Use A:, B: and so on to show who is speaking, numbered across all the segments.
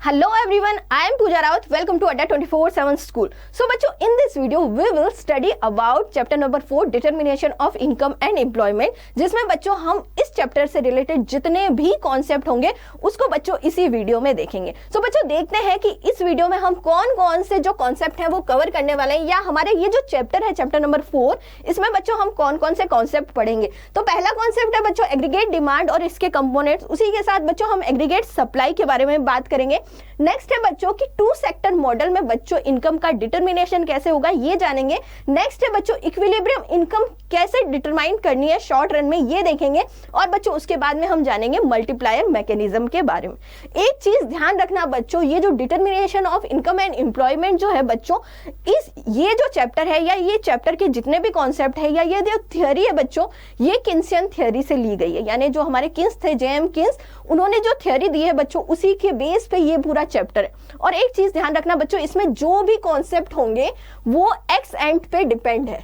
A: Hello everyone, I am Pooja Rawat. Welcome to Adda 24/7 School. So बच्चों, in this video we will study about chapter number 4 determination of income and employment, जिसमें बच्चों हम इस chapter से related जितने भी concept होंगे उसको बच्चों इसी वीडियो में देखेंगे. So बच्चों देखते हैं कि इस वीडियो में हम कौन कौन से जो कॉन्सेप्ट हैं वो कवर करने वाले हैं, या हमारे ये जो चैप्टर है चैप्टर नंबर 4 इसमें बच्चों हम कौन कौन से कॉन्सेप्ट पढ़ेंगे. तो पहला कॉन्सेप्ट है बच्चों एग्रीगेट डिमांड और इसके कंपोनेंट्स. उसी के साथ बच्चों हम एग्रीगेट सप्लाई के बारे में बात करेंगे. नेक्स्ट है बच्चों कि टू सेक्टर मॉडल में बच्चों इनकम का डिटर्मिनेशन कैसे होगा ये जानेंगे. नेक्स्ट है बच्चों इक्विलिब्रियम इनकम कैसे डिटरमाइन करनी है शॉर्ट रन में ये देखेंगे. और बच्चों उसके बाद में हम जानेंगे मल्टीप्लायर मैकेनिज्म के बारे में. एक चीज ध्यान रखना बच्चों, ये जो determination of income and employment जो है बच्चों, ये जो चैप्टर है या ये चैप्टर के जितने भी कॉन्सेप्ट है या ये जो थियोरी है बच्चों, ये किन्सियन थियोरी से ली गई है. यानी जो हमारे किन्स थे, जेएम किन्स, उन्होंने जो थियोरी दी है बच्चों उसी के बेस पे ये पूरा चैप्टर है. और एक चीज ध्यान रखना बच्चों, इसमें जो भी कॉन्सेप्ट होंगे वो एक्स एंड पे डिपेंड है.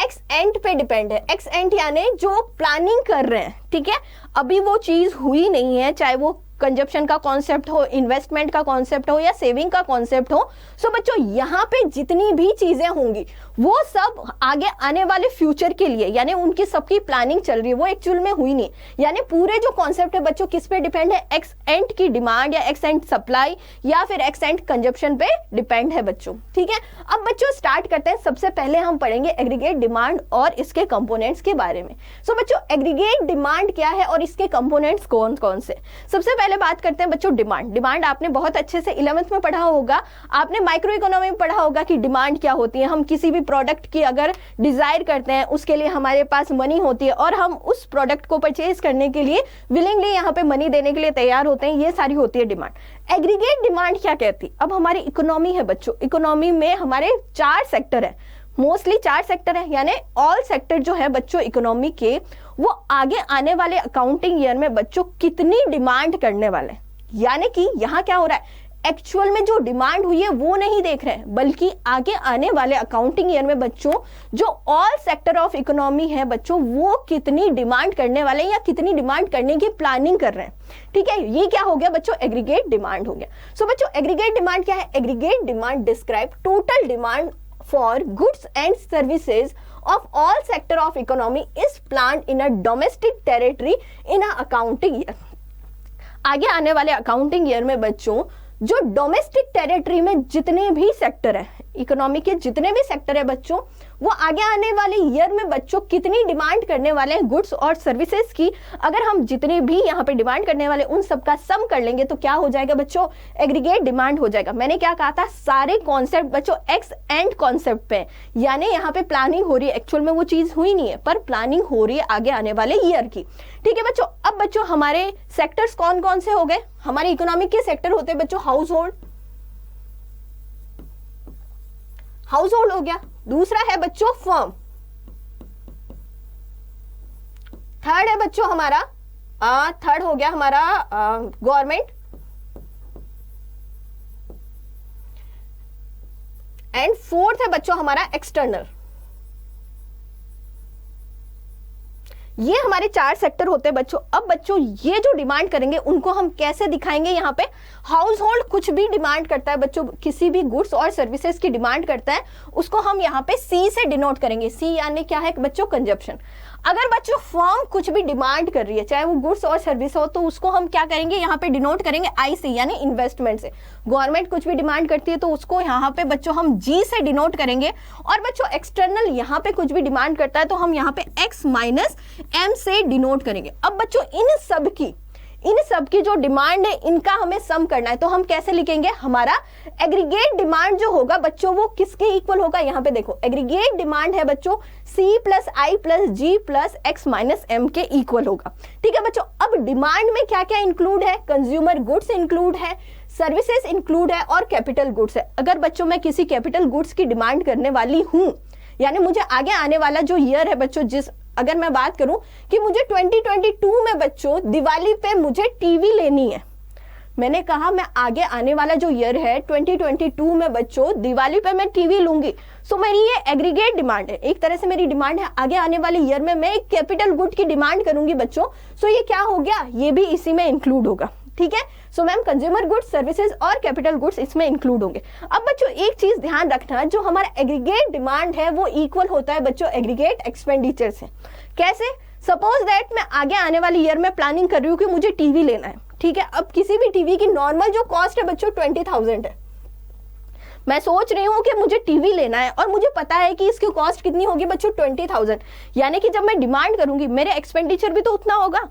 A: एक्स एंड पे डिपेंड है. एक्स एंड यानी जो प्लानिंग कर रहे हैं, ठीक है, अभी वो चीज हुई नहीं है, चाहे वो कंजप्शन का कॉन्सेप्ट हो, इन्वेस्टमेंट का कॉन्सेप्ट हो या सेविंग का कॉन्सेप्ट हो. सो बच्चों यहाँ पे जितनी भी चीजें होंगी वो सब आगे आने वाले फ्यूचर के लिए, यानी उनकी सबकी प्लानिंग चल रही है, वो एक्चुअल में हुई नहीं. यानी पूरे जो कॉन्सेप्ट है बच्चों किस पे डिपेंड है, एक्स एंड की डिमांड या एक्स एंड सप्लाई या फिर एक्स एंड कंजप्शन पे डिपेंड है बच्चों. ठीक है, अब बच्चों स्टार्ट करते हैं. सबसे पहले हम पढ़ेंगे एग्रीगेट डिमांड और इसके कंपोनेंट्स के बारे में. सो बच्चों एग्रीगेट डिमांड क्या है और इसके कंपोनेंट्स कौन कौन से. सबसे पहले बात करते हैं बच्चों डिमांड. डिमांड आपने बहुत अच्छे से 11th में पढ़ा होगा, आपने माइक्रो इकोनॉमी में पढ़ा होगा कि डिमांड क्या होती है. हम किसी भी प्रोडक्ट की अगर डिजायर करते हैं उसके लिए हमारे पास मनी होती है और हम उस प्रोडक्ट को परचेज करने के लिए विलिंगली यहाँ पे मनी देने के लिए तैयार होते हैं. ये सारी होती है डिमांड. एग्रीगेट डिमांड क्या कहती है. अब हमारी इकोनॉमी है बच्चों, इकोनॉमी में हमारे 4 सेक्टर है, मोस्टली 4 सेक्टर है. यानी ऑल सेक्टर जो है बच्चों इकोनॉमी के, वो आगे आने वाले अकाउंटिंग ईयर में बच्चों कितनी डिमांड करने वाले. यानी कि यहाँ क्या हो रहा है, एक्चुअल में जो डिमांड हुई है वो नहीं देख रहे हैं, बल्कि आगे आने वाले अकाउंटिंग ईयर में बच्चों जो ऑल सेक्टर ऑफ इकोनॉमी है बच्चों वो कितनी डिमांड करने वाले हैं या कितनी डिमांड करने की प्लानिंग कर रहे हैं. ठीक है, ये क्या हो गया बच्चों, एग्रीगेट डिमांड हो गया. सो बच्चों एग्रीगेट डिमांड क्या है. Aggregate demand describe total demand for goods and services of all sector of economy is planned in a domestic territory in a accounting year. आगे आने वाले अकाउंटिंग ईयर में बच्चों जो डोमेस्टिक टेरिटरी में जितने भी सेक्टर है, इकोनॉमी के जितने भी सेक्टर है बच्चों, वो आगे आने वाले ईयर में बच्चों कितनी डिमांड करने वाले हैं गुड्स और सर्विसेज की. अगर हम जितने भी यहाँ पे डिमांड करने वाले उन सबका सम कर लेंगे तो क्या हो जाएगा बच्चों, एग्रीगेट डिमांड हो जाएगा. मैंने क्या कहा था, सारे कॉन्सेप्ट बच्चों एक्स एंड कॉन्सेप्ट पे, यानी यहाँ पे प्लानिंग हो रही है, एक्चुअल में वो चीज हुई नहीं है पर प्लानिंग हो रही है आगे आने वाले ईयर की. ठीक है बच्चों, अब बच्चों हमारे सेक्टर्स कौन कौन से हो गए. हमारे इकोनॉमिक के सेक्टर होते हैं बच्चों हाउस होल्ड हो गया. दूसरा है बच्चों फर्म. थर्ड है बच्चों हमारा थर्ड हो गया हमारा गवर्नमेंट. एंड फोर्थ है बच्चों हमारा एक्सटर्नल. ये हमारे 4 सेक्टर होते हैं बच्चों. अब बच्चों ये जो डिमांड करेंगे उनको हम कैसे दिखाएंगे. यहाँ पे हाउस होल्ड कुछ भी डिमांड करता है बच्चों, किसी भी गुड्स और सर्विसेज की डिमांड करता है, उसको हम यहाँ पे सी से डिनोट करेंगे. सी यानी क्या है बच्चों, कंजप्शन. अगर बच्चों फर्म कुछ भी डिमांड कर रही है, चाहे वो गुड्स और सर्विस हो, तो उसको हम क्या करेंगे, यहाँ पे डिनोट करेंगे आई से, यानी इन्वेस्टमेंट से. गवर्नमेंट कुछ भी डिमांड करती है तो उसको यहाँ पे बच्चों हम जी से डिनोट करेंगे. और बच्चों एक्सटर्नल यहाँ पे कुछ भी डिमांड करता है तो हम यहाँ पे एक्स माइनस एम से डिनोट करेंगे. अब बच्चों इन सब की जो डिमांड है इनका हमें सम करना है, तो हम कैसे लिखेंगे, हमारा एग्रीगेट डिमांड जो होगा बच्चों वो किसके इक्वल होगा. यहाँ पे देखो एग्रीगेट डिमांड है बच्चों सी प्लस आई प्लस जी प्लस एक्स माइनस एम के इक्वल होगा. ठीक है बच्चों, अब डिमांड में क्या क्या इंक्लूड है, कंज्यूमर गुड्स इंक्लूड है, सर्विसेज इंक्लूड है और कैपिटल गुड्स है. अगर बच्चों मैं किसी कैपिटल गुड्स की डिमांड करने वाली हूं, यानी मुझे आगे आने वाला जो ईयर है बच्चों, अगर मैं बात करूं कि मुझे 2022 में बच्चों दिवाली पे मुझे टीवी लेनी है, मैंने कहा मैं आगे आने वाला जो ईयर है 2022 में बच्चों दिवाली पे मैं टीवी लूंगी. सो मेरी ये एग्रीगेट डिमांड है, एक तरह से मेरी डिमांड है आगे आने वाले ईयर में मैं एक कैपिटल गुड की डिमांड करूंगी बच्चों. सो ये क्या हो गया, ये भी इसी में इंक्लूड होगा. ठीक है। So ma'am consumer goods, services और कैपिटल गुड्स इसमें इंक्लूड होंगे। अब बच्चों एक चीज ध्यान रखना, जो हमारा एग्रीगेट डिमांड है वो इक्वल होता है बच्चों एग्रीगेट एक्सपेंडिचर से। कैसे? सपोज दैट मैं आगे आने वाली ईयर में प्लानिंग कर रही हूँ कि मुझे टीवी लेना है, ठीक है। अब किसी भी टीवी की नॉर्मल जो कॉस्ट है बच्चों 20,000 है। मैं सोच रही हूँ कि मुझे टीवी लेना है और मुझे पता है कि इसकी कॉस्ट कितनी होगी बच्चों 20,000, यानी कि जब मैं डिमांड करूंगी मेरे एक्सपेंडिचर भी तो उतना होगा।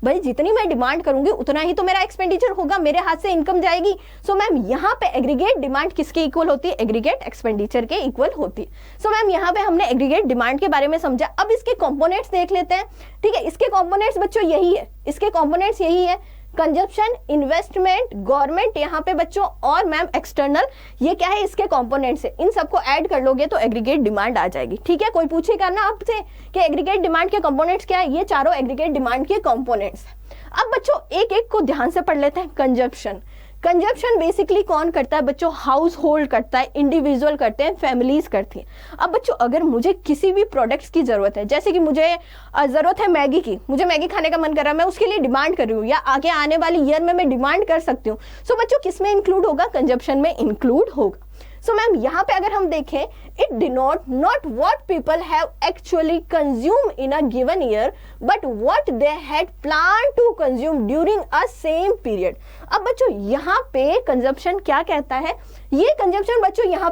A: भाई जितनी मैं डिमांड करूंगी उतना ही तो मेरा एक्सपेंडिचर होगा, मेरे हाथ से इनकम जाएगी। सो मैम यहाँ पे एग्रीगेट डिमांड किसके इक्वल होती है? एग्रीगेट एक्सपेंडिचर के इक्वल होती है। सो मैम यहाँ पे हमने एग्रीगेट डिमांड के बारे में समझा। अब इसके कंपोनेंट्स देख लेते हैं, ठीक है। इसके कंपोनेंट्स बच्चों यही है, इसके कंपोनेंट्स यही है, कंजप्शन, इन्वेस्टमेंट, गवर्नमेंट यहाँ पे बच्चों, और मैम एक्सटर्नल, ये क्या है इसके कंपोनेंट्स है। इन सबको ऐड कर लोगे तो एग्रीगेट डिमांड आ जाएगी, ठीक है। कोई पूछेगा ना आपसे कि एग्रीगेट डिमांड के कंपोनेंट्स क्या है, ये चारों एग्रीगेट डिमांड के कंपोनेंट्स। अब बच्चों एक एक को ध्यान से पढ़ लेते हैं। कंजप्शन, कंजप्शन बेसिकली कौन करता है बच्चों? हाउस होल्ड करता है, इंडिविजुअल करते हैं, फैमिलीज करती हैं। अब बच्चों अगर मुझे किसी भी प्रोडक्ट्स की जरूरत है, जैसे कि मुझे जरूरत है मैगी की, मुझे मैगी खाने का मन कर रहा है, मैं उसके लिए डिमांड कर रही हूँ, या आगे आने वाली ईयर में मैं डिमांड कर सकती हूँ। सो बच्चों किस में इंक्लूड होगा? कंजप्शन में इंक्लूड होगा। सो मैम यहाँ पे अगर हम देखें, it denote not what people have actually consume in a given year but what they had plan to consume during a same period. अब बच्चों यहाँ पे कंजप्शन क्या कहता है? ये कंजप्शन बच्चों यहाँ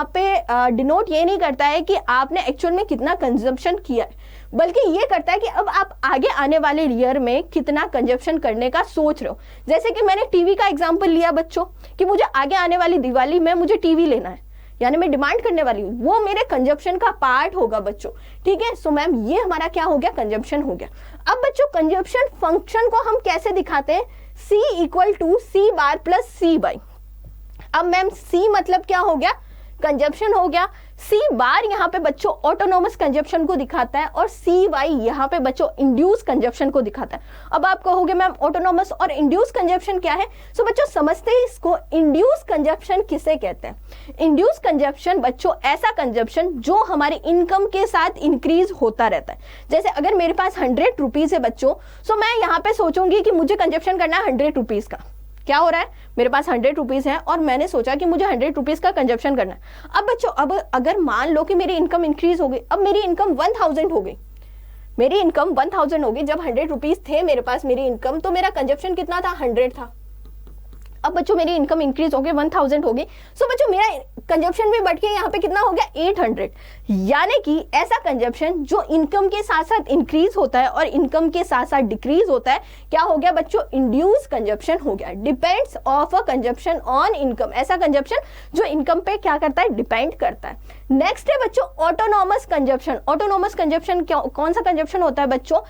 A: पे डिनोट ये नहीं करता है कि आपने एक्चुअल में कितना कंजप्शन किया है, बल्कि ये करता है कि अब आप आगे आने वाले ईयर में कितना कंजप्शन करने का सोच रहे हो। जैसे कि मैंने टीवी का एग्जांपल लिया बच्चों कि मुझे आगे आने वाली दिवाली में मुझे टीवी लेना है, यानी मैं डिमांड करने वाली हूँ, वो मेरे कंजप्शन का पार्ट होगा बच्चों, ठीक है। सो मैम ये हमारा क्या हो गया? कंजप्शन हो गया। अब बच्चों कंजप्शन फंक्शन को हम कैसे दिखाते हैं? C equal to C bar plus C by. अब मैम C मतलब क्या हो गया? कंजप्शन हो गया। C बार यहाँ पे बच्चों ऑटोनोमस कंजप्शन को दिखाता है और C वाई यहाँ पे बच्चों इंड्यूस कंजप्शन को दिखाता है। अब आप कहोगे मैम ऑटोनोमस और इंड्यूस कंजप्शन क्या है? सो बच्चों समझते हैं इसको। इंड्यूस कंजप्शन किसे कहते हैं? इंड्यूस कंजप्शन बच्चों ऐसा कंजप्शन जो हमारी इनकम के साथ इंक्रीज होता रहता है। जैसे अगर मेरे पास 100 रुपीज है बच्चों, सो मैं यहाँ पे सोचूंगी कि मुझे कंजप्शन करना है 100 रुपीज का। क्या हो रहा है? मेरे पास 100 रुपीज है और मैंने सोचा कि मुझे 100 रुपीज का कंजप्शन करना है। अब बच्चों अब अगर मान लो कि मेरी इनकम इंक्रीज हो गई, अब मेरी इनकम 1000 हो गई, मेरी इनकम 1000 हो गई। जब 100 रुपीज थे मेरे पास मेरी इनकम, तो मेरा कंजप्शन कितना था? 100 था। अब बच्चों मेरी इनकम इंक्रीज हो गई, 1000 हो गई। सो बच्चों मेरा कंजप्शन भी बढ़ के यहाँ पे कितना हो गया? 800। यानी कि ऐसा कंजप्शन जो इनकम के साथ साथ इंक्रीज होता है और इनकम के साथ साथ डिक्रीज होता है, क्या हो गया बच्चों? इंड्यूस कंजप्शन हो गया। Depends of a consumption on income, ऐसा कंजप्शन जो इनकम पे क्या करता है? डिपेंड करता है। नेक्स्ट है बच्चों ऑटोनोमस कंजप्शन। ऑटोनोमस कंजप्शन कौन सा कंजप्शन होता है बच्चों?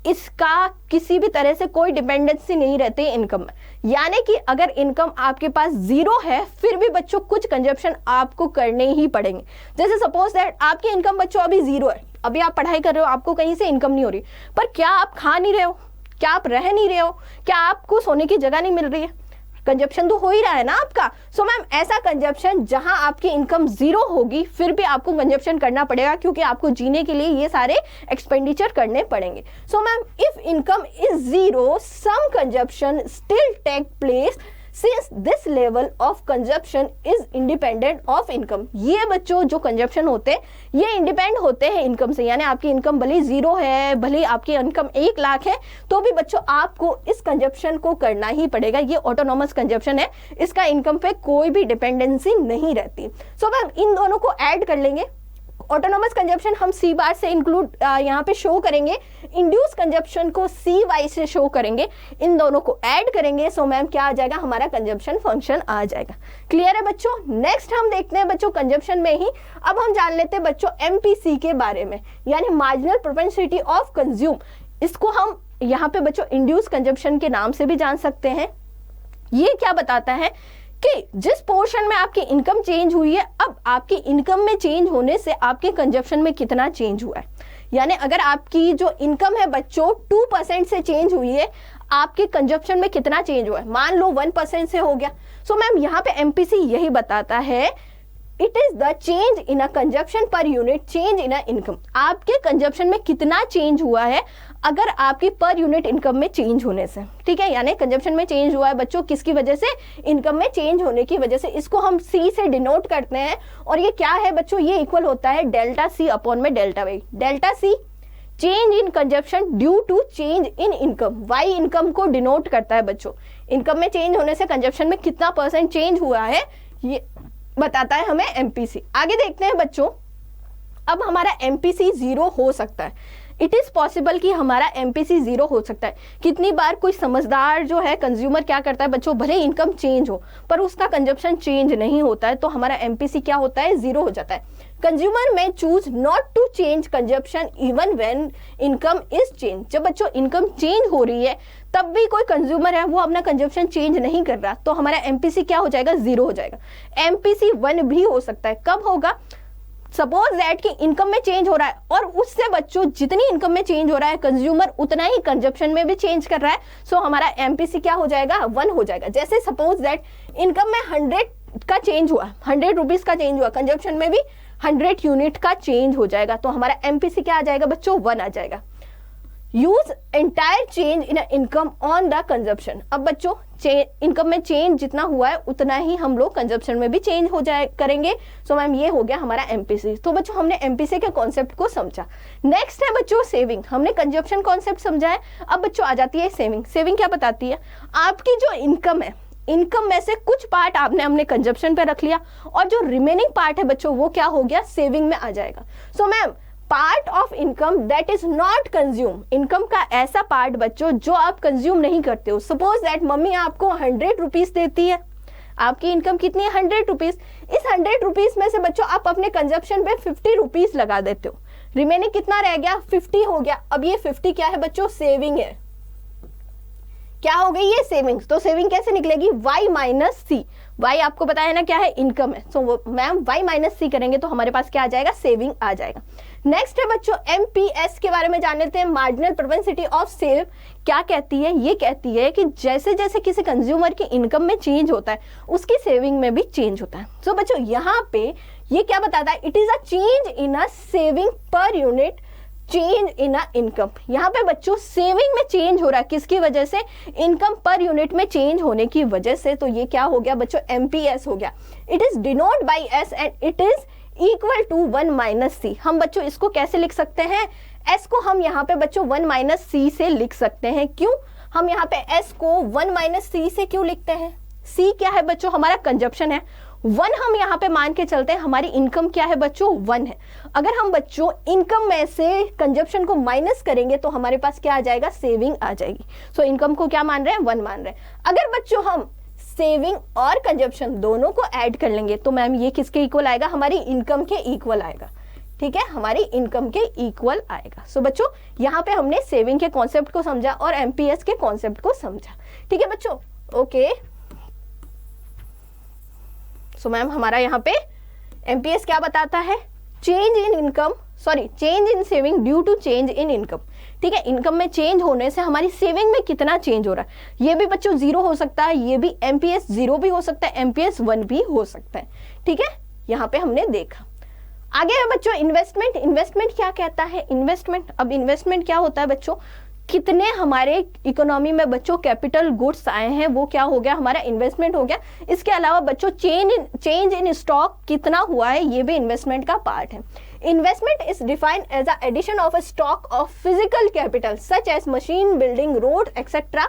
A: इसका किसी भी तरह से कोई डिपेंडेंसी नहीं रहती इनकम में, यानी कि अगर इनकम आपके पास 0 है फिर भी बच्चों कुछ कंजप्शन आपको करने ही पड़ेंगे। जैसे सपोज दैट आपकी इनकम बच्चों अभी 0 है, अभी आप पढ़ाई कर रहे हो, आपको कहीं से इनकम नहीं हो रही, पर क्या आप खा नहीं रहे हो? क्या आप रह नहीं रहे हो? क्या आपको सोने की जगह नहीं मिल रही है? कंजप्शन तो हो ही रहा है ना आपका। सो मैम ऐसा कंजप्शन जहां आपकी इनकम 0 होगी फिर भी आपको कंजप्शन करना पड़ेगा, क्योंकि आपको जीने के लिए ये सारे एक्सपेंडिचर करने पड़ेंगे। So ma'am if income is 0 some consumption still take place since this level of consumption is independent of income. ये बच्चों जो कंजप्शन होते हैं ये इंडिपेंड होते हैं इनकम से, यानी आपकी इनकम भले 0 है, भले आपकी इनकम 1 लाख है, तो भी बच्चों आपको इस कंजप्शन को करना ही पड़ेगा। ये ऑटोनोमस कंजप्शन है, इसका इनकम पे कोई भी डिपेंडेंसी नहीं रहती। सो मैम इन दोनों को ऐड कर लेंगे। ऑटोनोमस कंजप्शन हम C बार से इंक्लूड यहाँ पे शो करेंगे, इंड्यूस कंजप्शन को C वाई से शो करेंगे, इन दोनों को ऐड करेंगे। सो मैम क्या आ जाएगा? हमारा कंजप्शन फंक्शन आ जाएगा। क्लियर है बच्चों? नेक्स्ट हम देखते हैं बच्चों कंजप्शन में ही, अब हम जान लेते हैं बच्चों MPC के बारे में, यानी मार्जिनल प्रोपेंसिटी ऑफ कंज्यूम। इसको हम यहाँ पे बच्चों इंड्यूस कंजप्शन के नाम से भी जान सकते हैं। ये क्या बताता है कि जिस पोर्शन में आपकी इनकम चेंज हुई है, अब आपकी इनकम में चेंज होने से आपके कंजप्शन में कितना चेंज हुआ है। यानी अगर आपकी जो इनकम है बच्चों 2% से चेंज हुई है, आपके कंजप्शन में कितना चेंज हुआ है? मान लो 1% से हो गया। सो मैम यहाँ पे MPC यही बताता है, it is the change in a consumption per unit change in a income. आपके कंजप्शन में कितना चेंज हुआ है अगर आपकी पर यूनिट इनकम में चेंज होने से, ठीक है, यानी कंजप्शन में चेंज हुआ है बच्चों, किसकी वजह से? इनकम में चेंज होने की वजह से। इसको हम सी से डिनोट करते हैं और ये क्या है बच्चों? ये इक्वल होता है डेल्टा सी अपॉन में delta Y. Delta C change in consumption due to change in income, Y income को डिनोट करता है बच्चों। इनकम में चेंज होने से कंजप्शन में कितना परसेंट चेंज हुआ है ये बताता है हमें एमपीसी। आगे देखते हैं बच्चों, अब हमारा एमपीसी 0 हो सकता है। इट इज पॉसिबल कि हमारा एमपीसी 0 हो सकता है। कितनी बार कोई समझदार जो है कंज्यूमर क्या करता है बच्चों, भले इनकम चेंज हो पर उसका कंजप्शन चेंज नहीं होता है, तो हमारा एमपीसी क्या होता है? 0 हो जाता है। कंज्यूमर में choose not to change consumption even when income is change. जब बच्चों इनकम चेंज हो रही है तब भी कोई कंज्यूमर है वो अपना कंजप्शन चेंज नहीं कर रहा, तो हमारा एमपीसी क्या हो जाएगा? 0 हो जाएगा। एमपीसी 1 भी हो सकता है। कब होगा? सपोज दैट कि इनकम में चेंज हो रहा है और उससे बच्चों जितनी इनकम में चेंज हो रहा है कंज्यूमर उतना ही कंजप्शन में भी चेंज कर रहा है, सो हमारा एमपीसी क्या हो जाएगा? 1 हो जाएगा। जैसे सपोज दैट इनकम में 100 का चेंज हुआ, 100 रुपीज का चेंज हुआ, कंजप्शन में भी 100 यूनिट का चेंज हो जाएगा, तो हमारा एमपीसी क्या आ जाएगा बच्चों? 1 आ जाएगा। Use entire change in income on the consumption. अब बच्चों इनकम में चेंज जितना हुआ है उतना ही हम लोग कंजप्शन में भी चेंज हो जाए करेंगे। सो मैम ये हो गया हमारा एमपीसी। तो बच्चों हमने एमपीसी के कॉन्सेप्ट को समझा। नेक्स्ट है बच्चों सेविंग। हमने कंजप्शन कॉन्सेप्ट समझा है, अब बच्चों आ जाती है सेविंग। सेविंग क्या बताती है? आपकी जो इनकम है, इनकम में से कुछ पार्ट आपने हमने कंजप्शन पे रख लिया और जो रिमेनिंग पार्ट है बच्चों वो क्या हो गया? सेविंग में आ जाएगा। So ma'am part of income that is not consume, income का ऐसा पार्ट बच्चों जो आप कंज्यूम नहीं करते हो। सपोज दैट मम्मी आपको 100 रुपीज देती है, आपकी इनकम कितनी है? 100 रुपीज। इस 100 रुपीज में से बच्चों आप अपने कंजप्शन पे 50 रुपीज लगा देते हो, रिमेनिंग कितना रह गया? 50 हो गया। अब ये 50 क्या है बच्चों? सेविंग है। क्या हो गई ये? सेविंग्स। तो सेविंग कैसे निकलेगी? y माइनस सी। y आपको पता है ना क्या है? इनकम है। सो मैम y माइनस सी करेंगे तो हमारे पास क्या आ जाएगा? सेविंग आ जाएगा। नेक्स्ट है बच्चों एमपीएस के बारे में जान लेते हैं। मार्जिनल प्रोपेंसिटी ऑफ सेव क्या कहती है? ये कहती है कि जैसे जैसे किसी कंज्यूमर की इनकम में चेंज होता है उसकी सेविंग में भी चेंज होता है। सो बच्चों यहाँ पे ये क्या बताता है? It is a change in a saving per unit change in a income. यहाँ पे बच्चों सेविंग में चेंज हो रहा है, किसकी वजह से? इनकम पर यूनिट में चेंज होने की वजह से। तो ये क्या हो गया बच्चों? एमपीएस हो गया। It is denote by S and it is equal to 1 minus C. हम बच्चों इसको कैसे लिख सकते हैं? एस को हम यहाँ पे बच्चों 1 माइनस सी से लिख सकते हैं। क्यों हम यहाँ पे एस को 1 माइनस सी से क्यों लिखते हैं? सी क्या है बच्चों? हमारा कंजप्शन है। 1 हम यहाँ पे मान के चलते हैं, हमारी इनकम क्या है बच्चों? 1 है। अगर हम बच्चों इनकम में से कंजप्शन को माइनस करेंगे तो हमारे पास क्या आ जाएगा? सेविंग आ जाएगी। सो इनकम को क्या मान रहे हैं? 1 मान रहे हैं। अगर बच्चों हम सेविंग और कंजप्शन दोनों को ऐड कर लेंगे तो मैम ये किसके इक्वल आएगा? हमारी इनकम के इक्वल आएगा। ठीक है, हमारी इनकम के इक्वल आएगा। सो बच्चों यहाँ पे हमने सेविंग के कॉन्सेप्ट को समझा और एमपीएस के कॉन्सेप्ट को समझा। ठीक है बच्चों, ओके। सो मैम हमारा यहाँ पे एमपीएस क्या बताता है? Change in income, sorry change in saving due to change in income. ठीक है, इनकम में चेंज होने से हमारी सेविंग में कितना चेंज हो रहा है। ये भी बच्चों 0 हो सकता है, ये भी एमपीएस 0 भी हो सकता है, एमपीएस 1 भी हो सकता है। ठीक है, यहाँ पे हमने देखा। आगे है बच्चों इन्वेस्टमेंट। इन्वेस्टमेंट क्या कहता है? इन्वेस्टमेंट, अब इन्वेस्टमेंट क्या होता है बच्चों? कितने हमारे इकोनॉमी में बच्चों कैपिटल गुड्स आए हैं वो क्या हो गया? हमारा इन्वेस्टमेंट हो गया। इसके अलावा बच्चों चेंज इन स्टॉक कितना हुआ है, ये भी इन्वेस्टमेंट का पार्ट है। Investment is defined as a addition of a stock of physical capital such as machine, building, road etcetera,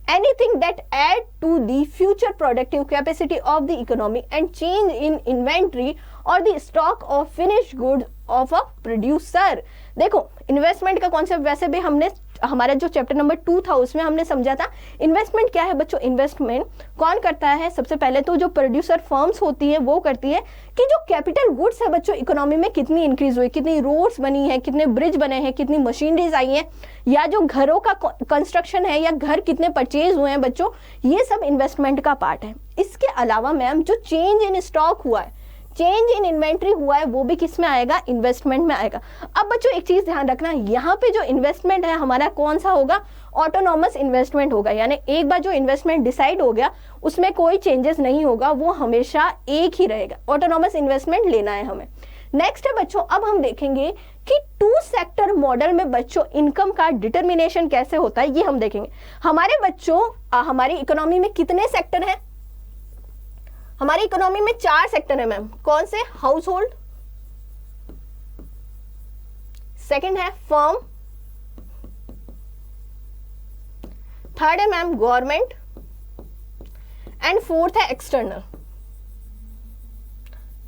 A: anything that add to the future productive capacity of the economy and change in inventory or the stock of finished goods of a producer। देखो investment का concept वैसे भी हमने हमारा जो chapter number 2 था उसमें हमने समझा था। इन्वेस्टमेंट क्या है बच्चों? इन्वेस्टमेंट कौन करता है? सबसे पहले तो जो प्रोड्यूसर फर्म्स होती है वो करती है कि जो कैपिटल गुड्स है बच्चों इकोनॉमी में कितनी इंक्रीज हुई, कितनी रोड्स बनी है, कितने ब्रिज बने हैं, कितनी मशीनरीज आई हैं, या जो घरों का कंस्ट्रक्शन है या घर कितने परचेज हुए हैं बच्चों, ये सब इन्वेस्टमेंट का पार्ट है। इसके अलावा मैम जो चेंज इन स्टॉक हुआ है, चेंज इन इन्वेंट्री हुआ है, वो भी किस में आएगा? इन्वेस्टमेंट में आएगा। अब बच्चों एक चीज ध्यान रखना, यहाँ पे जो इन्वेस्टमेंट है हमारा कौन सा होगा? ऑटोनॉमस इन्वेस्टमेंट होगा। यानी एक बार जो इन्वेस्टमेंट डिसाइड हो गया उसमें कोई चेंजेस नहीं होगा, वो हमेशा एक ही रहेगा। ऑटोनॉमस इन्वेस्टमेंट लेना है हमें। नेक्स्ट है बच्चों, अब हम देखेंगे कि टू सेक्टर मॉडल में बच्चों इनकम का डिटर्मिनेशन कैसे होता है ये हम देखेंगे। हमारे बच्चों हमारी इकोनॉमी में कितने सेक्टर हैं? हमारी इकोनॉमी में 4 सेक्टर है मैम। कौन से? हाउस होल्ड, सेकेंड है फर्म, थर्ड है मैम गवर्नमेंट, एंड फोर्थ है एक्सटर्नल।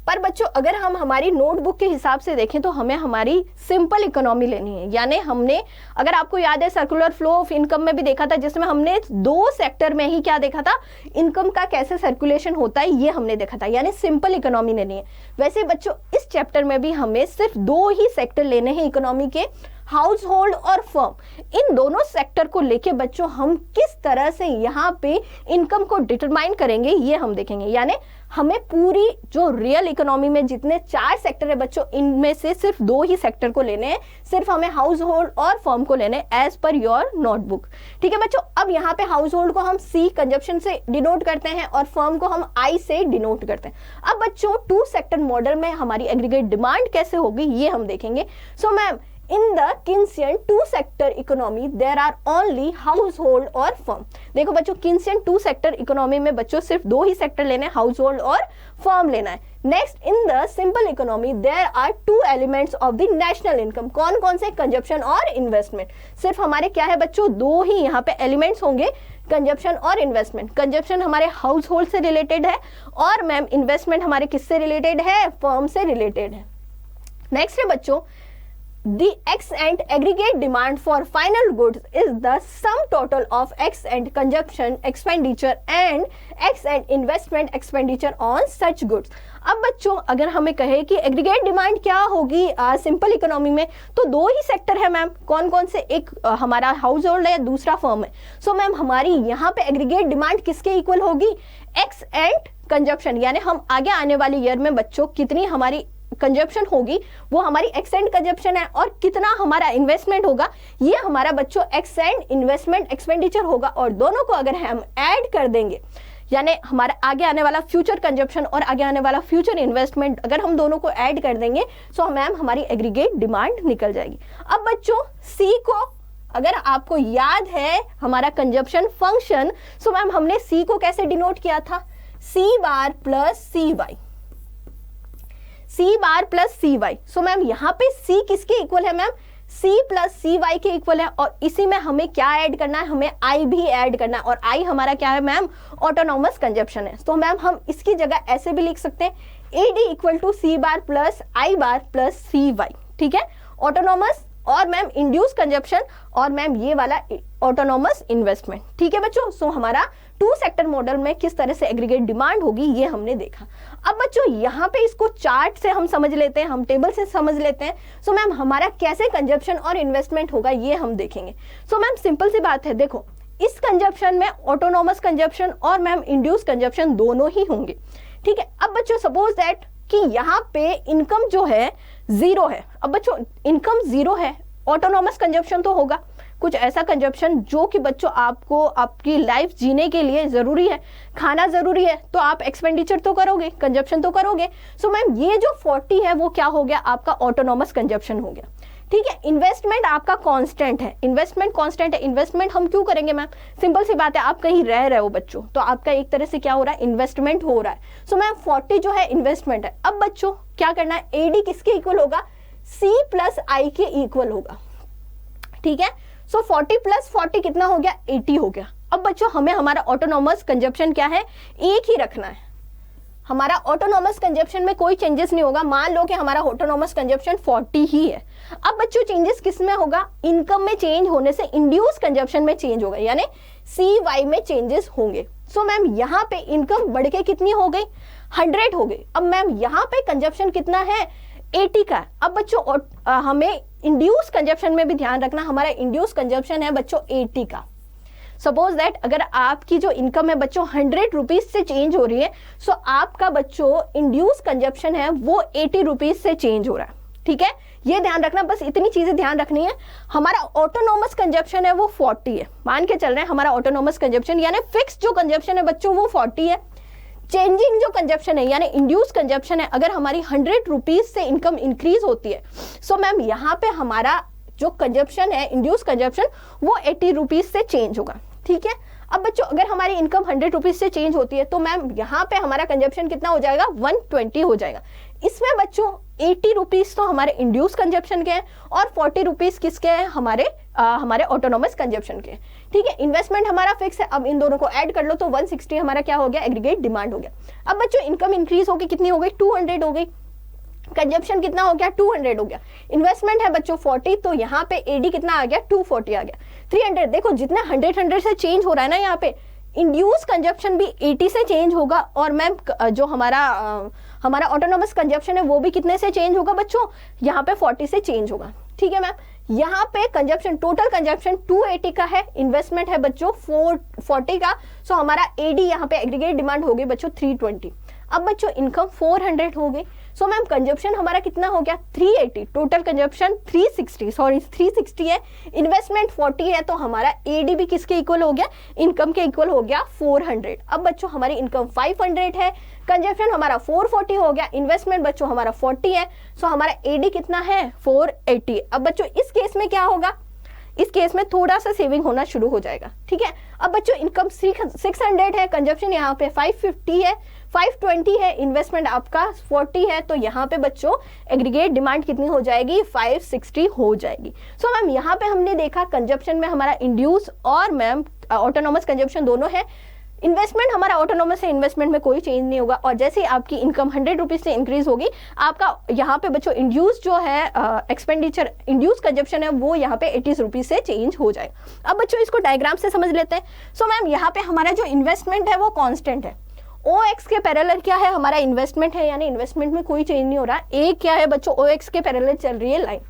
A: पर बच्चों अगर हम हमारी नोटबुक के हिसाब से देखें तो हमें हमारी सिंपल इकोनॉमी लेनी है। यानी हमने, अगर आपको याद है, सर्कुलर फ्लो ऑफ इनकम में भी देखा था, जिसमें हमने 2 सेक्टर में ही क्या देखा था, इनकम का कैसे सर्कुलेशन होता है ये हमने देखा था। यानी सिंपल इकोनॉमी लेनी है। वैसे बच्चों इस चैप्टर में भी हमें सिर्फ 2 ही सेक्टर लेने हैं इकोनॉमी के, हाउस होल्ड और फर्म। इन दोनों सेक्टर को लेके बच्चों हम किस तरह से यहाँ पे इनकम को डिटरमाइन करेंगे ये हम देखेंगे। यानी हमें पूरी जो रियल इकोनॉमी में जितने 4 सेक्टर है बच्चों, इनमें से सिर्फ 2 ही सेक्टर को लेने हैं, सिर्फ हमें हाउस होल्ड और फर्म को लेने हैं एज पर योर नोटबुक। ठीक है बच्चों, अब यहाँ पे हाउस होल्ड को हम सी कंजप्शन से डिनोट करते हैं और फर्म को हम आई से डिनोट करते हैं। अब बच्चों 2 सेक्टर मॉडल में हमारी एग्रीगेट डिमांड कैसे होगी ये हम देखेंगे। So ma'am, in the Keynesian 2 sector economy there are only household और firm। देखो बच्चों Keynesian 2 sector economy में बच्चों सिर्फ 2 ही सेक्टर लेने हैं, हाउस होल्ड और फर्म लेना है। Next, in the simple economy there are 2 elements of the national income. कौन कौन से? कंजप्शन और इन्वेस्टमेंट। सिर्फ हमारे क्या है बच्चों, 2 ही यहाँ पे एलिमेंट्स होंगे, कंजप्शन और इन्वेस्टमेंट। कंजप्शन हमारे हाउस होल्ड से रिलेटेड है और मैम इन्वेस्टमेंट हमारे किससे रिलेटेड है? फर्म से रिलेटेड है। नेक्स्ट है बच्चों, the X and aggregate demand for final goods is the sum total of X and consumption expenditure and X and investment expenditure on such goods। अब बच्चों अगर हमें कहे कि एग्रीगेट डिमांड क्या होगी सिंपल इकोनॉमी में, तो 2 ही सेक्टर है मैम। कौन कौन से? एक हमारा हाउस होल्ड है, दूसरा फर्म है। सो मैम हमारी यहाँ पे एग्रीगेट डिमांड किसके इक्वल होगी? X and consumption. यानी हम आगे आने वाली ईयर में बच्चों कितनी हमारी कंजप्शन होगी वो हमारी एक्स एंड कंजप्शन है, और कितना हमारा इन्वेस्टमेंट होगा ये हमारा बच्चों एक्स एंड इन्वेस्टमेंट एक्सपेंडिचर होगा। और दोनों को अगर हम ऐड कर देंगे, यानी हमारा आगे आने वाला फ्यूचर कंजप्शन और आगे आने वाला फ्यूचर इन्वेस्टमेंट अगर हम दोनों को ऐड कर देंगे तो मैम हमारी एग्रीगेट डिमांड निकल जाएगी। अब बच्चों सी को, अगर आपको याद है हमारा कंजप्शन फंक्शन, सो मैम हमने सी को कैसे डिनोट किया था? सी बार प्लस सी वाई, सी बार प्लस सी वाई। सो मैम यहाँ पे सी किसके इक्वल है? Ma'am C plus C Y के इक्वल है, और इसी में हमें क्या ऐड करना है? हमें आई भी ऐड करना है, और आई हमारा क्या है मैम? ऑटोनॉमस कंजप्शन है। तो मैम हम इसकी जगह ऐसे भी लिख सकते हैं, A D equal to C bar plus I bar plus C Y. ठीक है, ऑटोनॉमस और मैम इंड्यूस कंजप्शन और मैम ये वाला ऑटोनॉमस इन्वेस्टमेंट। ठीक है बच्चों, सो हमारा 2 सेक्टर मॉडल में किस तरह से एग्रीगेट डिमांड होगी ये हमने देखा। अब बच्चों यहाँ पे इसको चार्ट से हम समझ लेते हैं, हम टेबल से समझ लेते हैं। सो मैम हमारा कैसे कंजप्शन और इन्वेस्टमेंट होगा ये हम देखेंगे। सो मैम सिंपल सी बात है, देखो इस कंजप्शन में ऑटोनॉमस कंजप्शन और मैम इंड्यूस कंजप्शन दोनों ही होंगे। ठीक है, अब बच्चों सपोज दैट कि यहाँ पे इनकम जो है 0 है। अब बच्चों इनकम 0 है, ऑटोनॉमस कंजप्शन तो होगा, कुछ ऐसा कंजप्शन जो कि बच्चों आपको आपकी लाइफ जीने के लिए जरूरी है, खाना जरूरी है, तो आप एक्सपेंडिचर तो करोगे, कंजप्शन तो करोगे। सो मैम ये जो 40 है वो क्या हो गया? आपका ऑटोनॉमस कंजप्शन हो गया। ठीक है, इन्वेस्टमेंट आपका कांस्टेंट है, इन्वेस्टमेंट कांस्टेंट है। इन्वेस्टमेंट हम क्यों करेंगे मैम? सिंपल सी बात है, आप कहीं रह रहे हो बच्चों, तो आपका एक तरह से क्या हो रहा है? इन्वेस्टमेंट हो रहा है। सो मैम 40 जो है इन्वेस्टमेंट है। अब बच्चों क्या करना है? एडी किसके इक्वल होगा? सी प्लस आई के इक्वल होगा। ठीक है, सो 40 प्लस 40 कितना हो गया? 80 हो गया। अब बच्चों हमें हमारा ऑटोनॉमस कंजप्शन क्या है? एक ही रखना है। हमारा ऑटोनॉमस कंजप्शन में कोई चेंजेस नहीं होगा। मान लो कि हमारा ऑटोनॉमस कंजप्शन 40 ही है। अब बच्चों चेंजेस किस में होगा? इनकम में चेंज होने से इंड्यूस कंजप्शन में चेंज होगा, यानी सी वाई में चेंजेस होंगे। सो मैम यहाँ पे इनकम बढ़ के कितनी हो गई? 100 हो गई। अब मैम यहाँ पे कंजप्शन कितना है? 80 का। अब बच्चों हमें इंड्यूस कंजप्शन में भी ध्यान रखना, हमारा इंड्यूस कंजप्शन है बच्चों 80 का। सपोज दैट अगर आपकी जो इनकम है बच्चों 100 रुपीज से चेंज हो रही है, सो आपका बच्चों इंड्यूस कंजप्शन है वो 80 रुपीज से चेंज हो रहा है। ठीक है, ये ध्यान रखना, बस इतनी चीजें ध्यान रखनी है। हमारा ऑटोनॉमस कंजप्शन है वो 40 है, मान के चल रहे हैं हमारा ऑटोनॉमस कंजप्शन, यानी फिक्स जो कंजप्शन है बच्चों वो 40 है। चेंजिंग जो कंजप्शन है यानी इंड्यूस कंजप्शन है, अगर हमारी 100 रुपीज से इनकम इंक्रीज होती है, सो मैम यहाँ पे हमारा जो कंजप्शन है इंड्यूस कंजप्शन वो 80 रुपीज से चेंज होगा। ठीक है, अब बच्चों अगर हमारी इनकम 100 रुपीज से चेंज होती है तो मैम यहाँ पे हमारा कंजप्शन कितना हो जाएगा, 120 हो जाएगा। इसमें बच्चों 80 रुपीज तो हमारे इंड्यूस कंजप्शन के हैं और 40 रुपीज किसके हैं, हमारे ऑटोनोमस कंजप्शन के। ठीक है, इन्वेस्टमेंट हमारा फिक्स है, अब इन दोनों को ऐड कर लो तो 160 हमारा क्या हो गया, एग्रीगेट डिमांड हो गया। अब बच्चों इनकम इंक्रीज होगी, कितनी हो गई, 200 हो गई, कंजप्शन कितना हो गया, 200 हो गया, इन्वेस्टमेंट है बच्चों 40, तो यहाँ पे एडी कितना आ गया, 240 आ गया, 300। देखो जितना 100 से चेंज हो रहा है ना, यहाँ पे इंड्यूस कंजप्शन भी 80 से चेंज होगा और मैम जो हमारा ऑटोनोमस कंजप्शन है वो भी कितने से चेंज होगा बच्चों, यहाँ पे 40 से चेंज होगा। ठीक है मैम, यहाँ पे कंजप्शन, टोटल कंजप्शन 280 का है, इन्वेस्टमेंट है बच्चों 440 का, सो हमारा एडी यहाँ पे एग्रीगेट डिमांड हो गई बच्चों 320। अब बच्चों इनकम 400 हो गई, सो मैम कंजप्शन हमारा कितना हो गया, 380, टोटल कंजप्शन 360 है, इन्वेस्टमेंट 40 है, तो हमारा एडी भी किसके इक्वल हो गया, इनकम के इक्वल हो गया 400। अब बच्चों हमारी इनकम 500 है, कंजप्शन हमारा 440 हो गया, इन्वेस्टमेंट बच्चों हमारा 40 है, सो हमारा एडी कितना है, 480। अब बच्चों इस केस में क्या होगा, इस केस में थोड़ा सा सेविंग होना शुरू हो जाएगा। ठीक है, अब बच्चों इनकम 600 है, कंजप्शन यहाँ पे 550 है, 520 है, इन्वेस्टमेंट आपका 40 है, तो यहाँ पे बच्चों एग्रीगेट डिमांड कितनी हो जाएगी, 560 हो जाएगी। सो मैम यहाँ पे हमने देखा कंजप्शन में हमारा इंड्यूस और मैम ऑटोनोमस कंजप्शन दोनों है, इन्वेस्टमेंट हमारा ऑटोनोमस है, इन्वेस्टमेंट में कोई चेंज नहीं होगा, और जैसे ही आपकी इनकम 100 रुपीज से इंक्रीज होगी, आपका यहाँ पे बच्चों इंड्यूस जो है एक्सपेंडिचर, इंड्यूस कंजप्शन है वो यहाँ पे 80 रुपीज से चेंज हो जाएगा। अब बच्चों इसको डायग्राम से समझ लेते हैं। सो मैम यहाँ पे हमारा जो इन्वेस्टमेंट है वो कॉन्स्टेंट है, OX के पैरेलल क्या है, हमारा इन्वेस्टमेंट है, यानी इन्वेस्टमेंट में कोई चेंज नहीं हो रहा है। एक क्या है बच्चों, OX के पैरेलल चल रही है लाइन।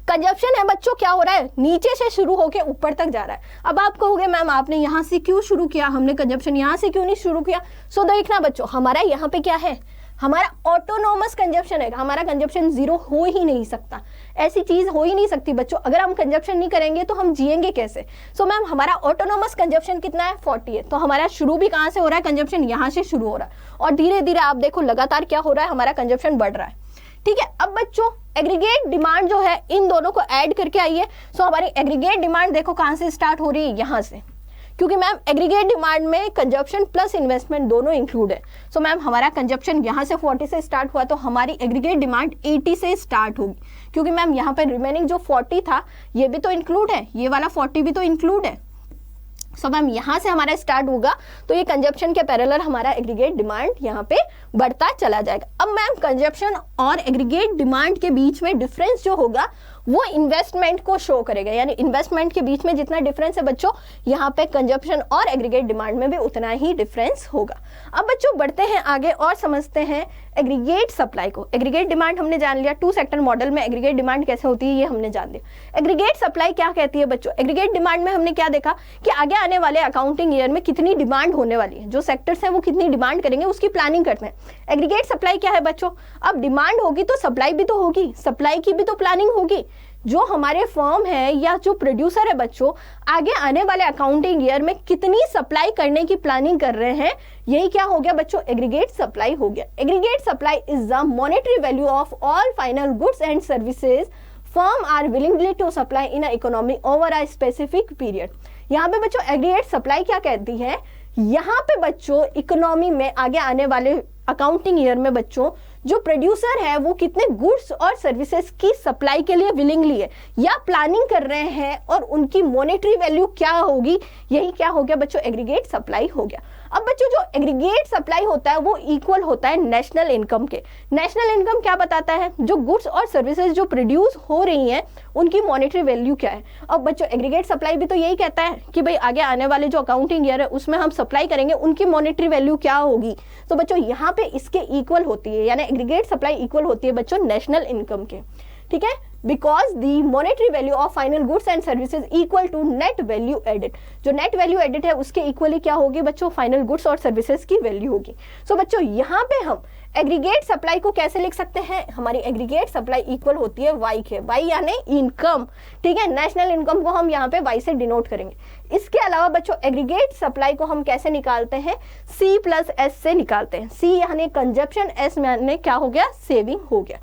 A: कंजप्शन है बच्चों, क्या हो रहा है, नीचे से शुरू होके ऊपर तक जा रहा है। अब आप कहोगे मैम आपने यहाँ से क्यों शुरू किया, हमने कंजप्शन यहाँ से क्यों नहीं शुरू किया। सो देखना बच्चों, हमारा यहाँ पे क्या है, हमारा ऑटोनोमस कंजप्शन है, हमारा कंजप्शन 0 हो ही नहीं सकता, ऐसी चीज हो ही नहीं सकती बच्चों। अगर हम कंजप्शन नहीं करेंगे तो हम जिएंगे कैसे। सो मैम हमारा ऑटोनोमस कंजप्शन कितना है, 40 है, तो हमारा शुरू भी कहाँ से हो रहा है, कंजप्शन यहाँ से शुरू हो रहा है, और धीरे धीरे आप देखो लगातार क्या हो रहा है, हमारा कंजप्शन बढ़ रहा है। ठीक है, अब बच्चों एग्रीगेट डिमांड जो है इन दोनों को ऐड करके आइए। सो हमारी एग्रीगेट डिमांड देखो कहां से स्टार्ट हो रही है, यहां से, क्योंकि मैम एग्रीगेट डिमांड में कंजप्शन प्लस इन्वेस्टमेंट दोनों इंक्लूड है। सो मैम हमारा कंजप्शन यहां से 40 से स्टार्ट हुआ, तो हमारी एग्रीगेट डिमांड 80 से स्टार्ट होगी, क्योंकि मैम यहाँ पे रिमेनिंग जो 40 था ये भी तो इंक्लूड है, ये वाला 40 भी तो इंक्लूड है। सो मैम यहाँ से हमारा स्टार्ट होगा, तो ये कंजप्शन के पैरेलल हमारा एग्रीगेट डिमांड यहाँ पे बढ़ता चला जाएगा। अब मैम कंजप्शन और एग्रीगेट डिमांड के बीच में डिफरेंस जो होगा वो इन्वेस्टमेंट को शो करेगा, यानी इन्वेस्टमेंट के बीच में जितना डिफरेंस है बच्चों, यहाँ पे कंजप्शन और एग्रीगेट डिमांड में भी उतना ही डिफरेंस होगा। अब बच्चों बढ़ते हैं आगे और समझते हैं एग्रीगेट सप्लाई को। एग्रीगेट डिमांड हमने जान लिया, 2 सेक्टर मॉडल में एग्रीगेट डिमांड कैसे होती है ये हमने जान लिया। एग्रीगेट सप्लाई क्या कहती है बच्चों, एग्रीगेट डिमांड में हमने क्या देखा कि आगे आने वाले अकाउंटिंग ईयर में कितनी डिमांड होने वाली है, जो सेक्टर्स हैं वो कितनी डिमांड करेंगे उसकी प्लानिंग करते हैं। एग्रीगेट सप्लाई क्या है बच्चों, अब डिमांड होगी तो सप्लाई भी तो होगी, सप्लाई की भी तो प्लानिंग होगी। जो हमारे फर्म है या जो प्रोड्यूसर है बच्चों, आगे आने वाले अकाउंटिंग ईयर में कितनी सप्लाई करने की प्लानिंग कर रहे हैं, यही क्या हो गया बच्चों, एग्रीगेट सप्लाई हो गया। Aggregate supply is the monetary value of all final goods and services firm are willingly to supply in a economy over a specific period. यहाँ पे बच्चों एग्रीगेट सप्लाई क्या कहती है, यहाँ पे बच्चों इकोनॉमी में आगे आने वाले अकाउंटिंग ईयर में बच्चों जो प्रोड्यूसर है वो कितने गुड्स और सर्विसेज की सप्लाई के लिए विलिंगली है या प्लानिंग कर रहे हैं, और उनकी मॉनेटरी वैल्यू क्या होगी, यही क्या हो गया बच्चों, एग्रीगेट सप्लाई हो गया। अब बच्चों जो एग्रीगेट सप्लाई होता है वो इक्वल होता है नेशनल इनकम के। नेशनल इनकम क्या बताता है, जो गुड्स और सर्विसेज जो प्रोड्यूस हो रही हैं उनकी मॉनेटरी वैल्यू क्या है। अब बच्चों एग्रीगेट सप्लाई भी तो यही कहता है कि भाई आगे आने वाले जो अकाउंटिंग ईयर है उसमें हम सप्लाई करेंगे, उनकी मॉनेटरी वैल्यू क्या होगी। तो बच्चों यहाँ पे इसके इक्वल होती है, यानी एग्रीगेट सप्लाई इक्वल होती है बच्चों नेशनल इनकम के। ठीक है, because the monetary value of final goods and services equal to net value added. जो नेट वैल्यू एडेड है उसके इक्वली क्या होगी बच्चों, फाइनल गुड्स और सर्विसेज की वैल्यू होगी। सो बच्चों यहाँ पे हम एग्रीगेट सप्लाई को कैसे लिख सकते हैं, हमारी एग्रीगेट सप्लाई इक्वल होती है वाई के, वाई यानी इनकम, ठीक है, नेशनल इनकम को हम यहाँ पे वाई से डिनोट करेंगे। इसके अलावा बच्चों एग्रीगेट सप्लाई को हम कैसे निकालते हैं, सी प्लस एस से निकालते हैं। सी यानी कंजप्शन, एस यानी क्या हो गया, सेविंग हो गया।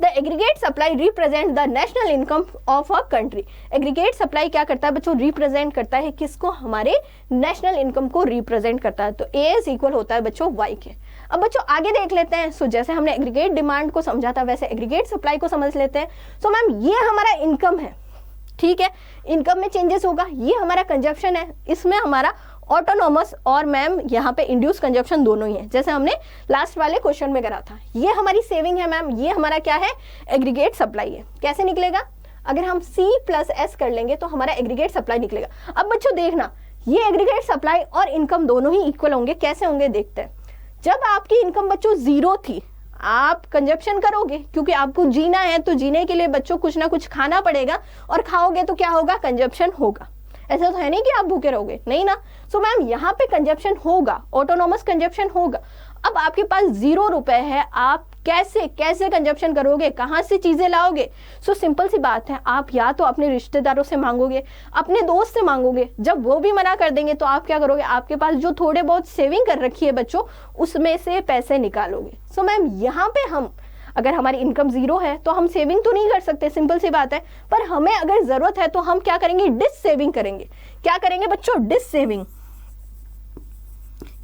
A: The aggregate supply represent the national income of a country. Aggregate supply क्या करता है बच्चों, रिप्रेजेंट करता है किसको, हमारे नेशनल इनकम को रिप्रेजेंट करता है। तो ए इज इक्वल होता है बच्चों वाई के। अब बच्चों आगे देख लेते हैं। सो जैसे हमने एग्रीगेट डिमांड को समझा था वैसे एग्रीगेट सप्लाई को समझ लेते हैं। सो मैम ये हमारा इनकम है, ठीक है, इनकम में चेंजेस होगा, ये हमारा कंजप्शन है, इसमें हमारा ऑटोनोमस और मैम यहाँ पे इंड्यूस कंजप्शन दोनों ही है, जैसे हमने लास्ट वाले क्वेश्चन में करा था। ये हमारी सेविंग है मैम, ये हमारा क्या है, एग्रीगेट सप्लाई है। कैसे निकलेगा, अगर हम C प्लस S कर लेंगे तो हमारा एग्रीगेट सप्लाई निकलेगा। अब बच्चों देखना, ये एग्रीगेट सप्लाई और इनकम दोनों ही इक्वल होंगे। कैसे होंगे देखते हैं। जब आपकी इनकम बच्चों 0 थी, आप कंजप्शन करोगे, क्योंकि आपको जीना है, तो जीने के लिए बच्चों कुछ ना कुछ खाना पड़ेगा, और खाओगे तो क्या होगा, कंजप्शन होगा। ऐसा तो है नहीं कि आप भूखे रहोगे, नहीं ना। सो मैम यहाँ पे कंजप्शन होगा, ऑटोनोमस कंजप्शन होगा। अब आपके पास 0 रुपए है, आप कैसे कैसे कंजप्शन करोगे, कहाँ से चीजें लाओगे। सो सिंपल सी बात है, आप या तो अपने रिश्तेदारों से मांगोगे, अपने दोस्त से मांगोगे। जब वो भी मना कर देंगे तो आप क्या करोगे, आपके पास जो थोड़े बहुत सेविंग कर रखी है बच्चों, उसमें से पैसे निकालोगे। सो मैम यहाँ पे हम, अगर हमारी इनकम 0 है तो हम सेविंग तो नहीं कर सकते, सिंपल सी बात है, पर हमें अगर जरूरत है तो हम क्या करेंगे, डिस सेविंग करेंगे। क्या करेंगे बच्चों, डिस सेविंग,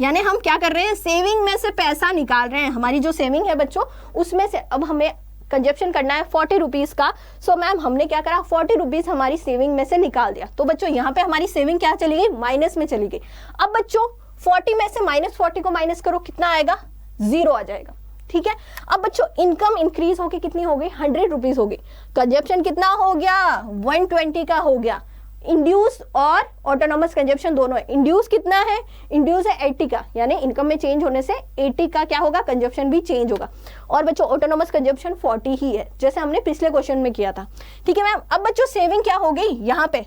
A: यानी हम क्या कर रहे हैं, सेविंग में से पैसा निकाल रहे हैं। हमारी जो सेविंग है बच्चों उसमें से अब हमें कंजप्शन करना है 40 रुपीज का। सो मैम हमने क्या करा, 40 रुपीज हमारी सेविंग में से निकाल दिया। तो बच्चों यहाँ पे हमारी सेविंग क्या चली गई, माइनस में चली गई। अब बच्चों 40 में से -40 को माइनस करो, कितना आएगा, 0 आ जाएगा, ठीक है। अब बच्चों इनकम इंक्रीज होके कितनी हो गई, 100 रुपीज हो गई। कंजप्शन कितना हो गया, 120 का हो गया। इंड्यूस और ऑटोनोमस कंजप्शन दोनों है। इंड्यूस कितना है, इंड्यूस है 80 का, यानी इनकम में चेंज होने से 80 का क्या होगा, कंजप्शन भी चेंज होगा। और बच्चों ऑटोनोमस कंजप्शन 40 ही है, जैसे हमने पिछले क्वेश्चन में किया था, ठीक है मैम। अब बच्चों सेविंग क्या हो गई, यहाँ पे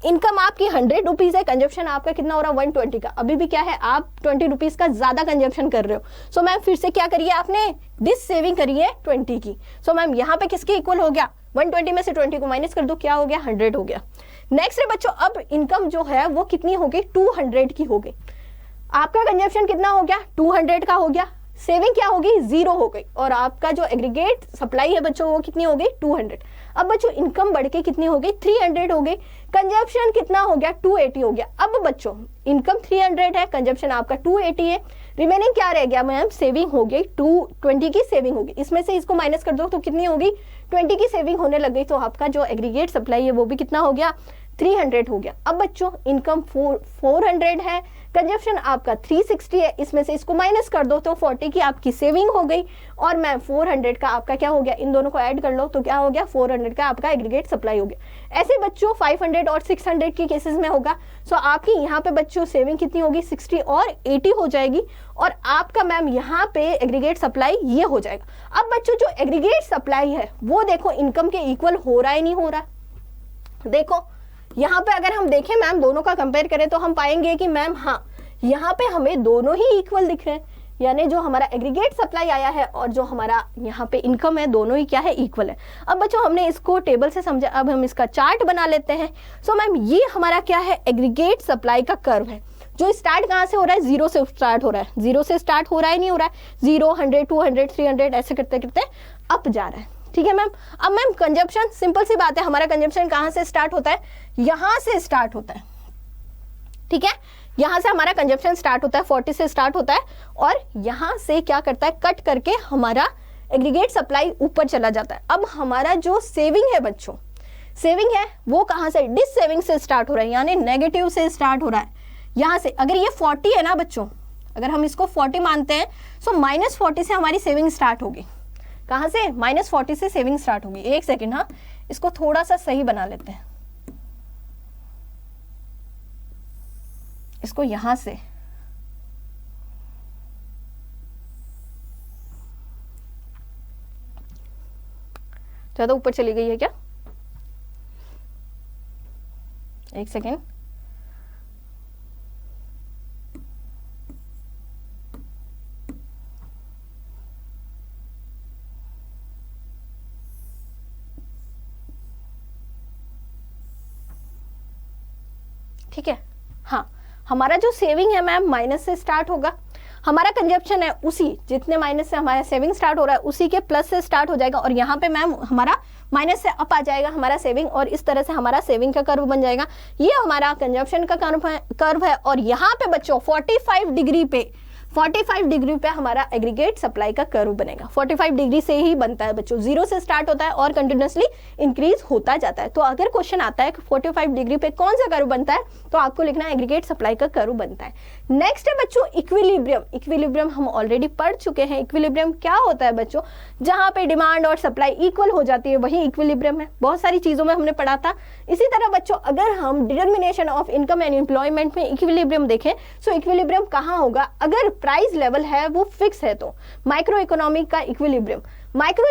A: इनकम आपकी 100 रुपीज है, कंजप्शन आपका कितना हो रहा है, 120 का। अभी भी क्या है, आप 20 रुपीज का ज्यादा कंजप्शन कर रहे हो। सो मैम फिर से क्या करिए, आपने डिस सेविंग करी है 20 की। सो मैम यहाँ पे किसके इक्वल हो गया, 120 में से 20 को माइनस कर दो, क्या हो गया, 100 हो गया। नेक्स्ट है बच्चों, अब इनकम जो है वो कितनी हो गई, 200 की हो गई। आपका कंजप्शन कितना हो गया, 200 का हो गया। सेविंग क्या होगी, 0 हो गई, और आपका जो एग्रीगेट सप्लाई है बच्चों वो कितनी हो गई, 200। अब बच्चों इनकम बढ़ के कितनी हो गई, 300 हो गई। कंजप्शन कितना हो गया, 280 हो गया। अब बच्चों इनकम 300 है, कंजप्शन आपका 280 है, रिमेनिंग क्या रह गया मैम, सेविंग हो गई 220 की सेविंग होगी। इसमें से इसको माइनस कर दो तो कितनी होगी, 20 की सेविंग होने लग गई। तो आपका जो एग्रीगेट सप्लाई है वो भी कितना हो गया, 300 हो गया। अब बच्चों इनकम 400 है, कंजप्शन आपका 360 है, इसमें से इसको माइनस कर दो तो 40 की आपकी सेविंग हो गई, और मैम 400 का आपका क्या हो गया, इन दोनों को ऐड कर लो तो क्या हो गया, 400 का आपका एग्रीगेट सप्लाई हो गया। ऐसे बच्चों 500 और 600 की केसेस में होगा। सो आपकी यहाँ पे बच्चों सेविंग कितनी होगी, 60 और 80 हो जाएगी, और आपका मैम यहाँ पे एग्रीगेट सप्लाई ये हो जाएगा। अब बच्चों जो एग्रीगेट सप्लाई है वो देखो इनकम के इक्वल हो रहा है, नहीं हो रहा, देखो यहाँ पे अगर हम देखें मैम दोनों का कंपेयर करें तो हम पाएंगे कि मैम हाँ यहाँ पे हमें दोनों ही इक्वल दिख रहे हैं, यानी जो हमारा एग्रीगेट सप्लाई आया है और जो हमारा यहाँ पे इनकम है दोनों ही क्या है, इक्वल है। अब बच्चों हमने इसको टेबल से समझा, अब हम इसका चार्ट बना लेते हैं। सो मैम ये हमारा क्या है, एग्रीगेट सप्लाई का कर्व है, जो स्टार्ट कहाँ से हो रहा है, 0 से स्टार्ट हो रहा है। 0 से स्टार्ट हो रहा है, नहीं हो रहा है, 0, 100, 200, 300 ऐसे करते करते अप जा रहा है, ठीक है मैम। अब मैम कंजप्शन, सिंपल सी बात है, हमारा कंजप्शन कहाँ से स्टार्ट होता है, यहाँ से स्टार्ट होता है, ठीक है, यहाँ से हमारा कंजप्शन स्टार्ट होता है, 40 से स्टार्ट होता है, और यहाँ से क्या करता है, कट करके हमारा एग्रीगेट सप्लाई ऊपर चला जाता है। अब हमारा जो सेविंग है बच्चों, सेविंग है वो कहाँ से, डिस सेविंग से स्टार्ट हो रहा है, यानी नेगेटिव से स्टार्ट हो रहा है। यहाँ से अगर ये 40 है ना बच्चों, अगर हम इसको 40 मानते हैं, सो -40 से हमारी सेविंग स्टार्ट होगी। कहाँ से, -40 से सेविंग स्टार्ट होगी। एक सेकेंड, हाँ इसको थोड़ा सा सही बना लेते हैं, इसको यहां से ज्यादा ऊपर चली गई है क्या, एक सेकेंड, ठीक है। हाँ, हमारा जो सेविंग है मैम माइनस से स्टार्ट होगा, हमारा कंजप्शन है उसी जितने माइनस से हमारा सेविंग स्टार्ट हो रहा है उसी के प्लस से स्टार्ट हो जाएगा, और यहाँ पे मैम हमारा माइनस से अप आ जाएगा हमारा सेविंग, और इस तरह से हमारा सेविंग का कर्व बन जाएगा। ये हमारा कंजप्शन का कर्व है। और यहाँ पे बच्चों 45 डिग्री पे हमारा एग्रीगेट सप्लाई का कर्व बनेगा। 45 डिग्री से ही बनता है बच्चों, 0 से स्टार्ट होता है और कंटिन्यूसली इंक्रीज होता जाता है। तो अगर क्वेश्चन आता है कि 45 डिग्री पे कौन सा कर्व बनता है, तो आपको लिखना है एग्रीगेट सप्लाई का कर्व बनता है। नेक्स्ट है बच्चों इक्विलिब्रियम। इक्विलिब्रियम हम ऑलरेडी पढ़ चुके हैं। इक्विलिब्रियम क्या होता है बच्चों, जहां पे डिमांड और सप्लाई इक्वल हो जाती है, वही इक्विलिब्रियम है। बहुत सारी चीजों में हमने पढ़ा था। इसी तरह बच्चों अगर हम determination of income and employment में इक्विलिब्रियम देखें, सो इक्विलिब्रियम कहाँ होगा, अगर प्राइस लेवल है वो फिक्स है तो माइक्रो इकोनॉमिक का इक्विलिब्रियम। माइक्रो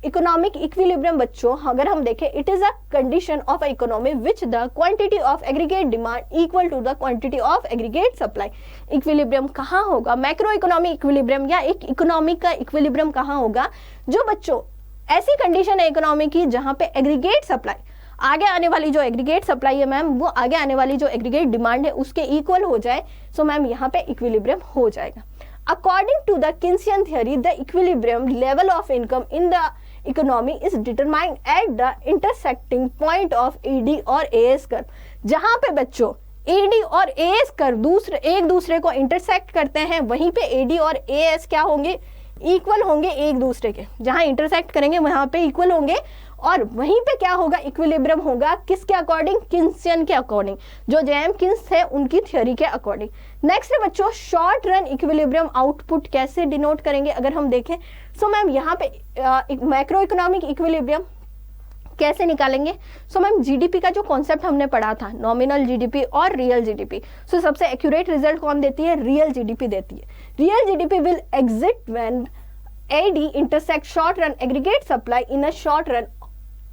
A: इकोनॉमिक इक्विलिब्रियम बच्चों अगर हम देखें, it is a condition of economy which the quantity of aggregate demand equal to the quantity of aggregate supply. Equilibrium कहाँ होगा, मैक्रो इकोनॉमिक इक्विलिब्रियम या एक इकोनॉमिक का इक्विलिब्रियम कहाँ होगा, जो बच्चों ऐसी कंडीशन है इकोनॉमी की जहां पे एग्रीगेट सप्लाई आगे आने वाली जो एग्रीगेट सप्लाई है मैम, वो आगे आने वाली जो एग्रीगेट डिमांड है उसके इक्वल हो जाए। सो मैम यहाँ पे इक्विलिब्रियम हो जाएगा। According to the Keynesian theory, the equilibrium level of income in the economy is determined at the intersecting point of ED और एएस कर्व। जहां पे बच्चों एडी और एएस कर्व एक दूसरे को इंटरसेक्ट करते हैं, वहीं पे एडी और एएस क्या होंगे, इक्वल होंगे एक दूसरे के। जहां इंटरसेक्ट करेंगे वहां पे इक्वल होंगे, और वहीं पे क्या होगा, इक्विलिब्रियम होगा। किसके अकॉर्डिंग, किन्सियन के अकॉर्डिंग, जो जेएम किन्स थे उनकी थ्योरी के अकॉर्डिंग। नेक्स्ट है बच्चों शॉर्ट रन इक्विलिब्रियम आउटपुट कैसे डिनोट करेंगे, अगर हम देखें सो मैम यहाँ पे मैक्रो इकोनॉमिक इक्विलिब्रियम कैसे निकालेंगे। सो मैम जीडीपी का जो कॉन्सेप्ट हमने पढ़ा था, नॉमिनल जीडीपी और रियल जीडीपी, सो सबसे एक्यूरेट रिजल्ट कौन देती है, रियल जीडीपी देती है। Real GDP will exit when AD intersect short run aggregate supply in a short run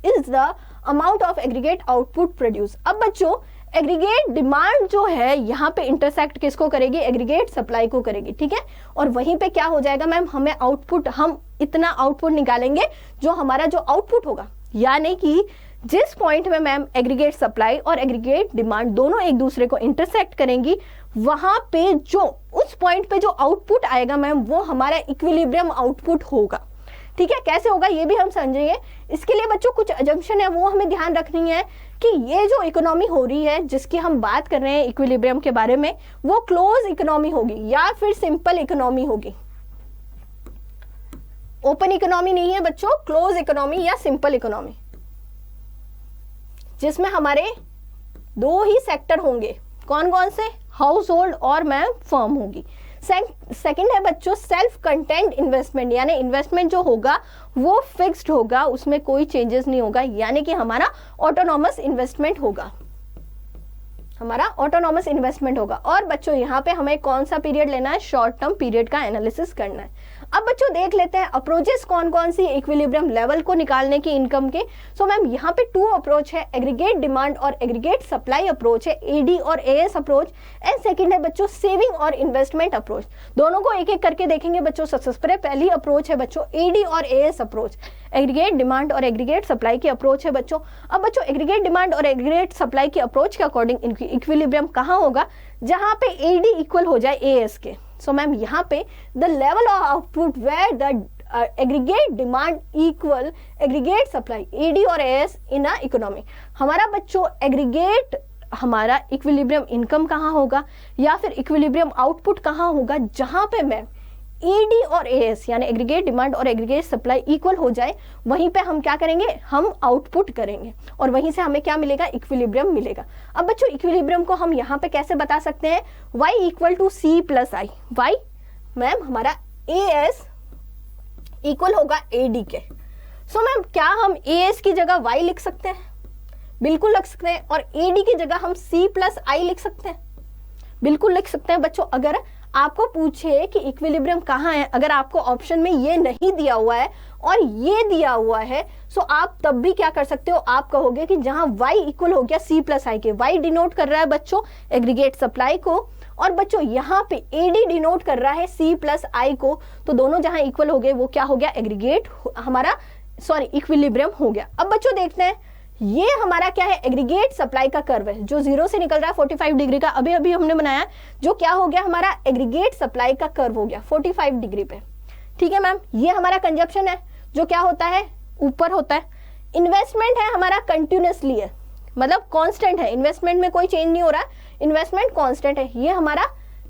A: is the amount of aggregate output produce. अब बच्चों एग्रीगेट डिमांड जो है यहाँ पे इंटरसेक्ट किसको करेगी, एग्रीगेट सप्लाई को करेगी, ठीक है। और वहीं पे क्या हो जाएगा मैम, हमें आउटपुट, हम इतना आउटपुट निकालेंगे जो हमारा जो आउटपुट होगा, यानी कि जिस पॉइंट में मैम एग्रीगेट सप्लाई और एग्रीगेट डिमांड दोनों एक दूसरे को इंटरसेक्ट करेंगी, वहां पे जो उस पॉइंट पे जो आउटपुट आएगा मैम, वो हमारा इक्विलिब्रियम आउटपुट होगा, ठीक है। कैसे होगा ये भी हम समझेंगे। इसके लिए बच्चों कुछ अजम्पशन है वो हमें ध्यान रखनी है कि ये जो इकोनॉमी हो रही है जिसकी हम बात कर रहे हैं इक्विलिब्रियम के बारे में, वो क्लोज इकोनॉमी होगी या फिर सिंपल इकोनॉमी होगी। ओपन इकोनॉमी नहीं है बच्चों, क्लोज इकोनॉमी या सिंपल इकोनॉमी, जिसमें हमारे दो ही सेक्टर होंगे। कौन कौन से, हाउस होल्ड और मैम फर्म होगी। सेकंड है बच्चों सेल्फ कंटेंट इन्वेस्टमेंट, यानी इन्वेस्टमेंट जो होगा वो फिक्स्ड होगा, उसमें कोई चेंजेस नहीं होगा, यानी कि हमारा ऑटोनॉमस इन्वेस्टमेंट होगा, हमारा ऑटोनॉमस इन्वेस्टमेंट होगा। और बच्चों यहाँ पे हमें कौन सा पीरियड लेना है, शॉर्ट टर्म पीरियड का एनालिसिस करना है। अब बच्चों देख लेते हैं अप्रोचेस कौन कौन सी इक्विलिब्रियम लेवल को निकालने की इनकम के। सो मैम यहाँ पे 2 अप्रोच है, एग्रीगेट डिमांड और एग्रीगेट सप्लाई अप्रोच है, एडी और एएस अप्रोच, एंड सेकंड है बच्चों सेविंग और इन्वेस्टमेंट अप्रोच। दोनों को एक एक करके देखेंगे बच्चों सक्सेसफुल। पहली अप्रोच है बच्चों एडी और एएस अप्रोच, एग्रीगेट डिमांड और एग्रीगेट सप्लाई की अप्रोच है बच्चों। अब बच्चों एग्रीगेट डिमांड और एग्रीगेट सप्लाई की अप्रोच के अकॉर्डिंग इनकी इक्विलिब्रियम कहाँ होगा, जहां पे एडी इक्वल हो जाए एएस के। सो मैम यहाँ पे the level of output where the aggregate demand equal aggregate supply, AD और एएस इन अ इकोनॉमी। हमारा बच्चों एग्रीगेट हमारा इक्विलिब्रियम इनकम कहाँ होगा या फिर इक्विलिब्रियम आउटपुट कहाँ होगा, जहां पे मैम एडी और एएस यानी एग्रीगेट डिमांड और एग्रीगेट सप्लाई इक्वल हो जाए, वहीं पे हम क्या करेंगे, हम आउटपुट करेंगे और वहीं से हमें क्या मिलेगा, इक्विलिब्रियम मिलेगा। अब बच्चों इक्विलिब्रियम को हम यहाँ पे कैसे बता सकते हैं, y equal to C plus I. Why ma'am हमारा एएस इक्वल होगा एडी के। सो मैम क्या हम एएस की जगह y लिख सकते हैं, बिल्कुल लिख सकते हैं, और एडी की जगह हम सी प्लस आई लिख सकते हैं, बिल्कुल लिख सकते हैं बच्चों। अगर आपको पूछे कि इक्विलिब्रियम कहाँ है, अगर आपको ऑप्शन में ये नहीं दिया हुआ है और ये दिया हुआ है, सो आप तब भी क्या कर सकते हो, आप कहोगे कि जहां y इक्वल हो गया c प्लस आई के, y डिनोट कर रहा है बच्चों एग्रीगेट सप्लाई को, और बच्चों यहाँ पे एडी डिनोट कर रहा है c प्लस आई को, तो दोनों जहां इक्वल हो गए वो क्या हो गया, एग्रीगेट हमारा इक्विलिब्रियम हो गया। अब बच्चों देखते हैं ये हमारा क्या है, एग्रीगेट सप्लाई का कर्व है जो 0 से निकल रहा है 45 डिग्री का, अभी अभी हमने बनाया, जो क्या हो गया हमारा एग्रीगेट सप्लाई का कर्व हो गया 45 डिग्री पे। ठीक है मैम, ये हमारा कंजप्शन है जो क्या होता है, ऊपर होता है। इन्वेस्टमेंट है हमारा कंटिन्यूसली है, मतलब कांस्टेंट है, इन्वेस्टमेंट में कोई चेंज नहीं हो रहा है, इन्वेस्टमेंट कांस्टेंट है, ये हमारा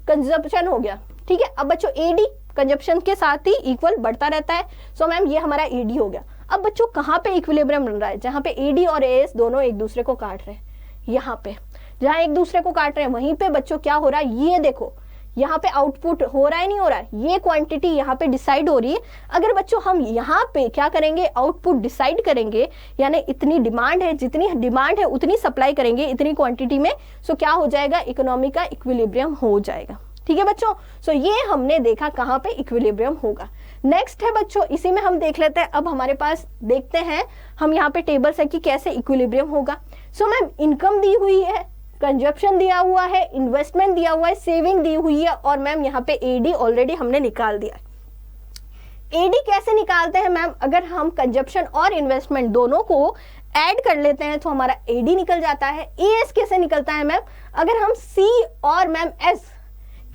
A: कंजप्शन हो गया। ठीक है, अब बच्चों एडी कंजप्शन के साथ ही इक्वल बढ़ता रहता है, सो मैम ये हमारा एडी हो गया। अब बच्चों कहाँ पे इक्विलिब्रियम बन रहा है, जहाँ पे एडी और एएस दोनों एक दूसरे को काट रहे हैं, यहाँ पे जहाँ एक दूसरे को काट रहे हैं वहीं पे बच्चों क्या हो रहा है, ये देखो यहाँ पे आउटपुट हो रहा है नहीं हो रहा है, ये क्वांटिटी यहाँ पे डिसाइड हो रही है। अगर बच्चों हम यहाँ पे क्या करेंगे, आउटपुट डिसाइड करेंगे, यानी इतनी डिमांड है, जितनी डिमांड है उतनी सप्लाई करेंगे इतनी क्वांटिटी में, सो क्या हो जाएगा, इकोनॉमी का इक्विलिब्रियम हो जाएगा। ठीक है बच्चों, सो ये हमने देखा कहाँ पे इक्विलिब्रियम होगा। नेक्स्ट है बच्चों, इसी में हम देख लेते हैं, अब हमारे पास देखते हैं हम यहाँ पे टेबल्स है कि कैसे इक्विलिब्रियम होगा। सो मैम इनकम दी हुई है, कंजप्शन दिया हुआ है, इन्वेस्टमेंट दिया हुआ है, सेविंग दी हुई है, और मैम यहाँ पे एडी ऑलरेडी हमने निकाल दिया है। एडी कैसे निकालते हैं मैम, अगर हम कंजप्शन और इन्वेस्टमेंट दोनों को ऐड कर लेते हैं तो हमारा एडी निकल जाता है। एएस कैसे निकलता है मैम, अगर हम सी और मैम एस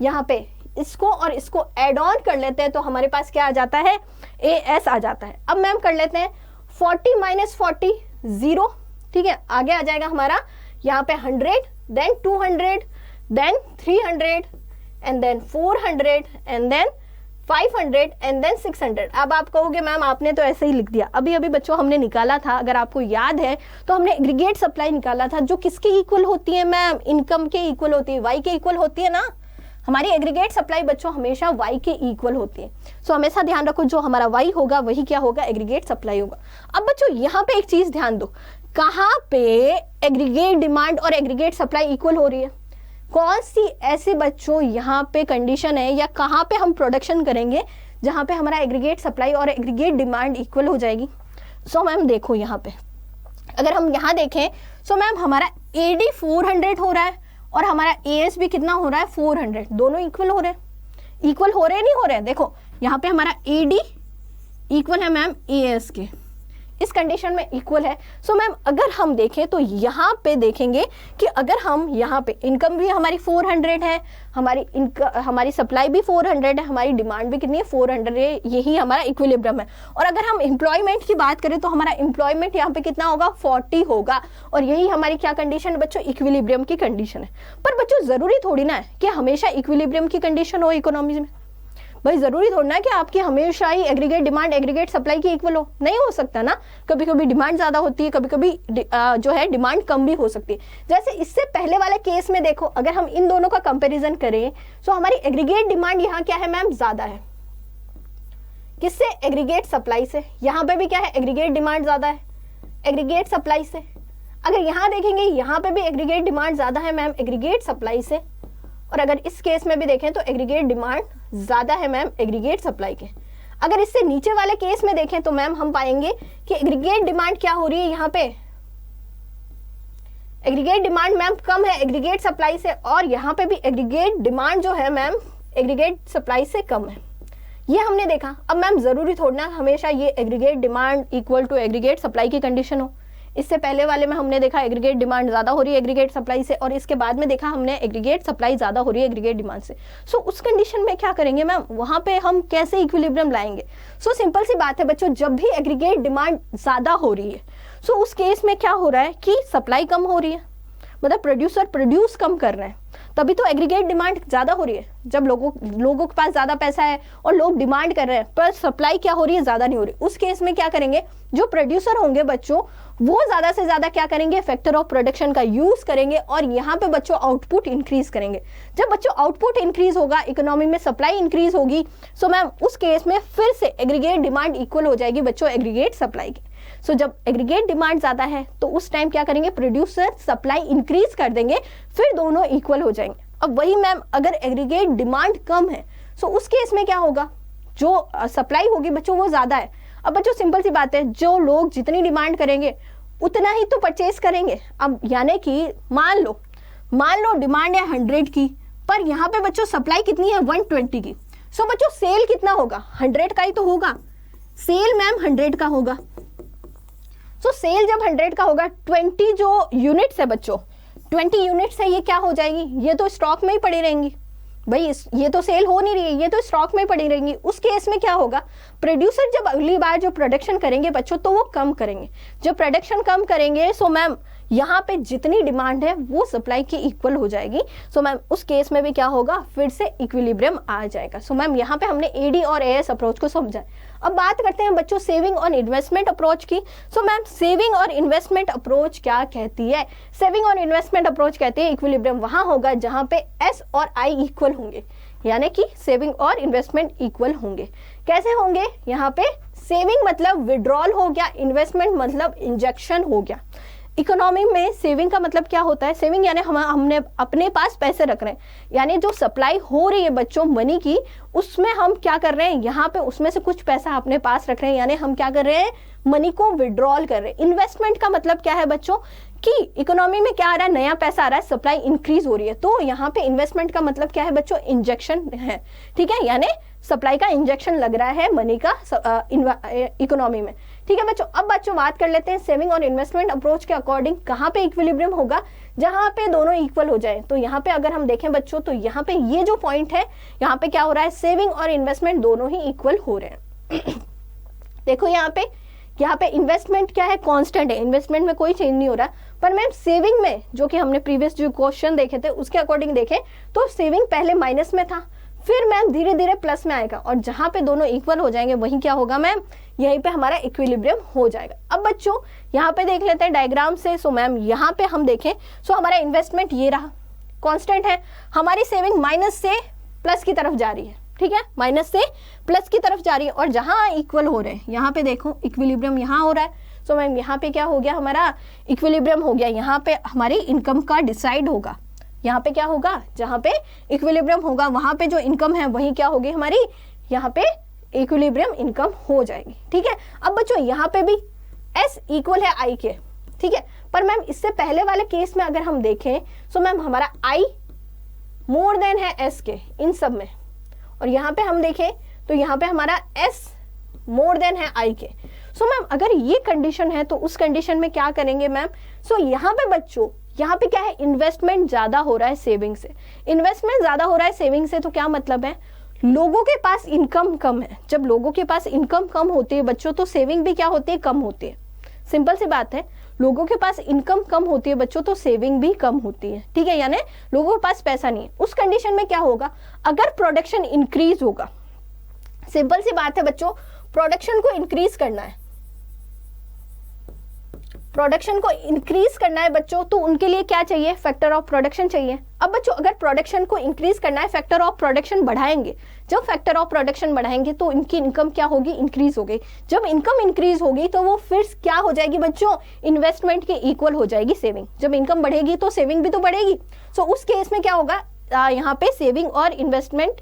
A: यहाँ पे इसको और इसको ऐड ऑन कर लेते हैं तो हमारे पास क्या आ जाता है, एएस आ जाता है। अब मैम कर लेते हैं 40 माइनस 40 0, ठीक है, आगे आ जाएगा हमारा यहाँ पे 100, then 200, then 300 and then 400 and then 500 and then 600। अब आप कहोगे मैम आपने तो ऐसे ही लिख दिया, अभी अभी बच्चों हमने निकाला था, अगर आपको याद है तो हमने एग्रीगेट सप्लाई निकाला था जो किसके इक्वल होती है मैम, इनकम के इक्वल होती है, वाई के इक्वल होती है ना। हमारी एग्रीगेट सप्लाई बच्चों हमेशा y के इक्वल होती है, सो हमेशा ध्यान रखो जो हमारा y होगा वही क्या होगा, एग्रीगेट सप्लाई होगा। अब बच्चों यहाँ पे एक चीज ध्यान दो, कहाँ पे एग्रीगेट डिमांड और एग्रीगेट सप्लाई इक्वल हो रही है, कौन सी ऐसे बच्चों यहाँ पे कंडीशन है या कहाँ पे हम प्रोडक्शन करेंगे जहाँ पे हमारा एग्रीगेट सप्लाई और एग्रीगेट डिमांड इक्वल हो जाएगी। सो मैम देखो यहाँ पे अगर हम यहाँ देखें, सो मैम हमारा एडी 400 हो रहा है और हमारा एएस भी कितना हो रहा है 400, दोनों इक्वल हो रहे हैं, इक्वल हो रहे नहीं हो रहे हैं। देखो यहाँ पे हमारा एडी इक्वल है मैम एएस के, इस कंडीशन में इक्वल है। सो मैम अगर हम देखें तो यहाँ पे देखेंगे कि अगर हम यहाँ पे इनकम भी हमारी 400 है, हमारी सप्लाई भी 400 है, हमारी डिमांड भी कितनी है 400 है, यही हमारा इक्विलिब्रियम है। और अगर हम एम्प्लॉयमेंट की बात करें तो हमारा एम्प्लॉयमेंट यहाँ पे कितना होगा 40 होगा, और यही हमारी क्या कंडीशन बच्चों, इक्विलिब्रियम की कंडीशन है। पर बच्चों जरूरी थोड़ी ना है कि हमेशा इक्विलिब्रियम की कंडीशन हो इकोनॉमी में, भाई जरूरी थोड़ा ना कि आपकी हमेशा ही एग्रीगेट डिमांड एग्रीगेट सप्लाई की इक्वल हो, नहीं हो सकता ना। कभी कभी डिमांड ज्यादा होती है, कभी कभी जो है डिमांड कम भी हो सकती है। जैसे इससे पहले वाले केस में देखो, अगर हम इन दोनों का कंपैरिजन करें तो हमारी एग्रीगेट डिमांड यहाँ क्या है मैम, ज्यादा है, किससे, एग्रीगेट सप्लाई से। यहाँ पे भी क्या है, एग्रीगेट डिमांड ज्यादा है एग्रीगेट सप्लाई से। अगर यहाँ देखेंगे यहाँ पे भी एग्रीगेट डिमांड ज्यादा है मैम एग्रीगेट सप्लाई से, और अगर इस केस में भी देखें तो एग्रीगेट डिमांड ज्यादा है मैम एग्रीगेट सप्लाई के। अगर इससे नीचे वाले केस में देखें तो मैम हम पाएंगे कि एग्रीगेट डिमांड क्या हो रही है, यहाँ पे एग्रीगेट डिमांड मैम कम है एग्रीगेट सप्लाई से, और यहाँ पे भी एग्रीगेट डिमांड जो है मैम एग्रीगेट सप्लाई से कम है, ये हमने देखा। अब मैम जरूरी थोड़ा ना हमेशा ये aggregate demand equal to aggregate supply की कंडीशन हो। इससे पहले वाले में हमने देखा एग्रीगेट डिमांड ज्यादा हो रही है एग्रीगेट सप्लाई से, और इसके बाद में देखा हमने एग्रीगेट सप्लाई ज्यादा हो रही है एग्रीगेट डिमांड से। सो उस कंडीशन में क्या करेंगे मैम, वहां पे हम कैसे इक्विलिब्रियम लाएंगे। सो सिंपल सी बात है बच्चों, जब भी एग्रीगेट डिमांड ज्यादा हो रही है सो उस केस में क्या हो रहा है कि सप्लाई कम हो रही है, मतलब प्रोड्यूसर प्रोड्यूस कम कर रहे हैं, तभी तो एग्रीगेट डिमांड ज्यादा हो रही है। जब लोगों के पास ज्यादा पैसा है और लोग डिमांड कर रहे हैं पर सप्लाई क्या हो रही है, ज्यादा नहीं हो रही, उस केस में क्या करेंगे, जो प्रोड्यूसर होंगे बच्चों वो ज्यादा से ज्यादा क्या करेंगे, फैक्टर ऑफ प्रोडक्शन का यूज करेंगे, और यहाँ पे बच्चों आउटपुट इंक्रीज करेंगे। जब बच्चों आउटपुट इंक्रीज होगा, इकोनॉमी में सप्लाई इंक्रीज होगी, सो मैम उस केस में फिर से एग्रीगेट डिमांड इक्वल हो जाएगी बच्चों एग्रीगेट सप्लाई की। सो जब एग्रीगेट डिमांड ज्यादा है तो उस टाइम क्या करेंगे, प्रोड्यूसर सप्लाई इंक्रीज कर देंगे, फिर दोनों इक्वल हो जाएंगे। अब वही मैम अगर एग्रीगेट डिमांड कम है सो उस केस में क्या होगा, जो सप्लाई होगी बच्चों वो ज्यादा है। अब बच्चों सिंपल सी बात है, जो लोग जितनी डिमांड करेंगे उतना ही तो परचेज करेंगे। अब यानी कि मान लो डिमांड है 100 की, पर यहाँ पे बच्चों सप्लाई कितनी है 120 की, सो बच्चों सेल कितना होगा, 100 का ही तो होगा, सेल मैम 100 का होगा। सो सेल जब 100 का होगा, 20 जो यूनिट्स है बच्चों, 20 यूनिट्स है, ये क्या हो जाएगी, ये तो स्टॉक में ही पड़ी रहेंगी भाई, ये तो सेल हो नहीं रही है, ये तो स्टॉक में पड़ी रहेंगी। उस केस में क्या होगा, प्रोड्यूसर जब अगली बार जो प्रोडक्शन करेंगे बच्चों तो वो कम करेंगे। जब प्रोडक्शन कम करेंगे सो मैम यहाँ पे जितनी डिमांड है वो सप्लाई की इक्वल हो जाएगी। सो मैम उस केस में भी क्या होगा, फिर से इक्विलिब्रियम आ जाएगा। सो मैम यहाँ पे हमने एडी और एएस अप्रोच को समझा। अब बात करते हैं बच्चों सेविंग और इन्वेस्टमेंट अप्रोच की। सो मैम सेविंग और इन्वेस्टमेंट अप्रोच क्या कहती है, सेविंग और इन्वेस्टमेंट अप्रोच कहती है इक्विलिब्रियम वहां होगा जहां पे एस और आई इक्वल होंगे, यानी कि सेविंग और इन्वेस्टमेंट इक्वल होंगे। कैसे होंगे, यहाँ पे सेविंग मतलब विड्रॉल हो गया, इन्वेस्टमेंट मतलब इंजेक्शन हो गया। इकोनॉमी में सेविंग का मतलब क्या होता है, सेविंग यानी हमने अपने पास पैसे रख रहे हैं, यानी जो सप्लाई हो रही है बच्चों मनी की, उसमें हम क्या कर रहे हैं, यहाँ पे उसमें से कुछ पैसा अपने पास रख रहे हैं, यानी हम क्या कर रहे हैं, मनी को विड्रॉल कर रहे हैं। इन्वेस्टमेंट का मतलब क्या है बच्चों कि इकोनॉमी में क्या आ रहा है, नया पैसा आ रहा है, सप्लाई इंक्रीज हो रही है, तो यहाँ पे इन्वेस्टमेंट का मतलब क्या है बच्चों, इंजेक्शन है, ठीक है, यानी सप्लाई का इंजेक्शन लग रहा है मनी का इकोनॉमी में, ठीक है बच्चों। अब बच्चों बात कर लेते हैं सेविंग और इन्वेस्टमेंट अप्रोच के अकॉर्डिंग कहाँ पे इक्विलिब्रियम होगा, जहां पे दोनों इक्वल हो जाए। तो यहाँ पे अगर हम देखें बच्चों तो यहाँ पे ये जो पॉइंट है, यहाँ पे क्या हो रहा है, सेविंग और इन्वेस्टमेंट दोनों ही इक्वल हो रहे हैं। देखो यहाँ पे इन्वेस्टमेंट क्या है, कांस्टेंट है, इन्वेस्टमेंट में कोई चेंज नहीं हो रहा। पर मैम सेविंग में जो कि हमने प्रीवियस जो क्वेश्चन देखे थे उसके अकॉर्डिंग देखें तो सेविंग पहले माइनस में था, फिर मैम धीरे धीरे प्लस में आएगा, और जहां पे दोनों इक्वल हो जाएंगे वहीं क्या होगा मैम, यहीं पे हमारा इक्विलिब्रियम हो जाएगा। अब बच्चों यहाँ पे देख लेते हैं डायग्राम से। सो मैम यहाँ पे हम देखें, सो हमारा इन्वेस्टमेंट ये रहा, कांस्टेंट है, हमारी सेविंग माइनस से प्लस की तरफ जा रही है, ठीक है, माइनस से प्लस की तरफ जा रही है, और जहां इक्वल हो रहे हैं यहाँ पे देखो इक्विलिब्रियम यहाँ हो रहा है। सो मैम यहाँ पे क्या हो गया, हमारा इक्विलिब्रियम हो गया, यहाँ पे हमारी इनकम का डिसाइड होगा, यहाँ पे क्या होगा, जहां पे इक्विलिब्रियम होगा वहां पे जो इनकम है वही क्या होगी हमारी, यहाँ पे इक्विलिब्रियम इनकम हो जाएगी, ठीक है। अब बच्चों यहाँ पे भी S इक्वल है I के, ठीक है, पर मैम इससे पहले वाले केस में अगर हम देखें सो मैम हमारा I मोर देन है S के इन सब में, और यहाँ पे हम देखें तो यहाँ पे हमारा S मोर देन है I के। सो मैम अगर ये कंडीशन है तो उस कंडीशन में क्या करेंगे मैम, सो यहाँ पे बच्चों यहाँ पे क्या है, इन्वेस्टमेंट ज्यादा हो रहा है सेविंग से, इन्वेस्टमेंट ज्यादा हो रहा है सेविंग से, तो क्या मतलब है, लोगों के पास इनकम कम है। जब लोगों के पास इनकम कम होती है बच्चों तो सेविंग भी क्या होती है, कम होती है। सिंपल सी बात है, लोगों के पास इनकम कम होती है बच्चों तो सेविंग भी कम होती है, ठीक है, यानी लोगों के पास पैसा नहीं है। उस कंडीशन में क्या होगा, अगर प्रोडक्शन इंक्रीज होगा, सिंपल सी बात है बच्चों, प्रोडक्शन को इंक्रीज करना है, प्रोडक्शन को इंक्रीज करना है बच्चों, तो उनके लिए क्या चाहिए, फैक्टर ऑफ प्रोडक्शन चाहिए। अब बच्चों अगर प्रोडक्शन को इंक्रीज करना है, फैक्टर ऑफ प्रोडक्शन बढ़ाएंगे, जब फैक्टर ऑफ प्रोडक्शन बढ़ाएंगे तो इनकी इनकम क्या होगी, इंक्रीज होगी। जब इनकम इंक्रीज होगी तो वो फिर क्या हो जाएगी बच्चों, इन्वेस्टमेंट के इक्वल हो जाएगी सेविंग। जब इनकम बढ़ेगी तो सेविंग भी तो बढ़ेगी। सो उस केस में क्या होगा, यहाँ पे सेविंग और इन्वेस्टमेंट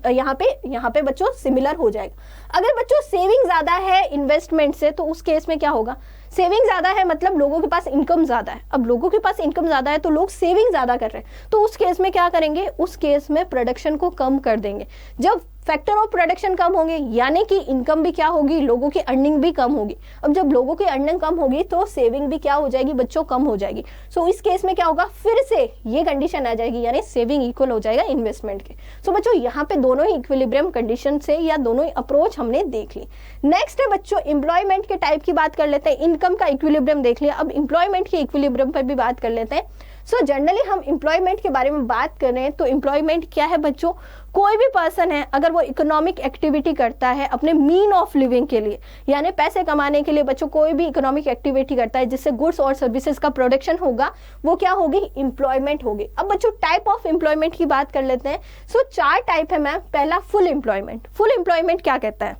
A: यहाँ पे बच्चों सिमिलर हो जाएगा। अगर बच्चों सेविंग ज्यादा है इन्वेस्टमेंट से तो उस केस में क्या होगा, सेविंग ज्यादा है मतलब लोगों के पास इनकम ज्यादा है, अब लोगों के पास इनकम ज्यादा है तो लोग सेविंग ज्यादा कर रहे हैं, तो उस केस में क्या करेंगे, उस केस में प्रोडक्शन को कम कर देंगे। जब फैक्टर ऑफ प्रोडक्शन कम होंगे यानी कि इनकम भी क्या होगी, लोगों की अर्निंग भी कम होगी। अब जब लोगों की अर्निंग कम होगी तो सेविंग भी क्या हो जाएगी बच्चों, कम हो जाएगी। सो इस केस में क्या होगा, फिर से ये कंडीशन आ जाएगी, यानी सेविंग इक्वल हो जाएगा इन्वेस्टमेंट के। सो बच्चों यहाँ पे दोनों ही इक्विलिब्रियम कंडीशन से या दोनों ही अप्रोच हमने देख ली। नेक्स्ट है बच्चों एम्प्लॉयमेंट के टाइप की बात कर लेते हैं। इनकम का इक्विलिब्रियम देख लिया, अब एम्प्लॉयमेंट के इक्विलिब्रियम पर भी बात कर लेते हैं। सो जनरली हम एम्प्लॉयमेंट के बारे में बात करें तो एम्प्लॉयमेंट क्या है बच्चों, कोई भी पर्सन है अगर वो इकोनॉमिक एक्टिविटी करता है अपने मीन ऑफ लिविंग के लिए, यानी पैसे कमाने के लिए बच्चों कोई भी इकोनॉमिक एक्टिविटी करता है जिससे गुड्स और सर्विसेज का प्रोडक्शन होगा, वो क्या होगी, एम्प्लॉयमेंट होगी। अब बच्चों टाइप ऑफ एम्प्लॉयमेंट की बात कर लेते हैं। सो 4 टाइप है मैम। पहला फुल एम्प्लॉयमेंट। फुल एम्प्लॉयमेंट क्या कहता है,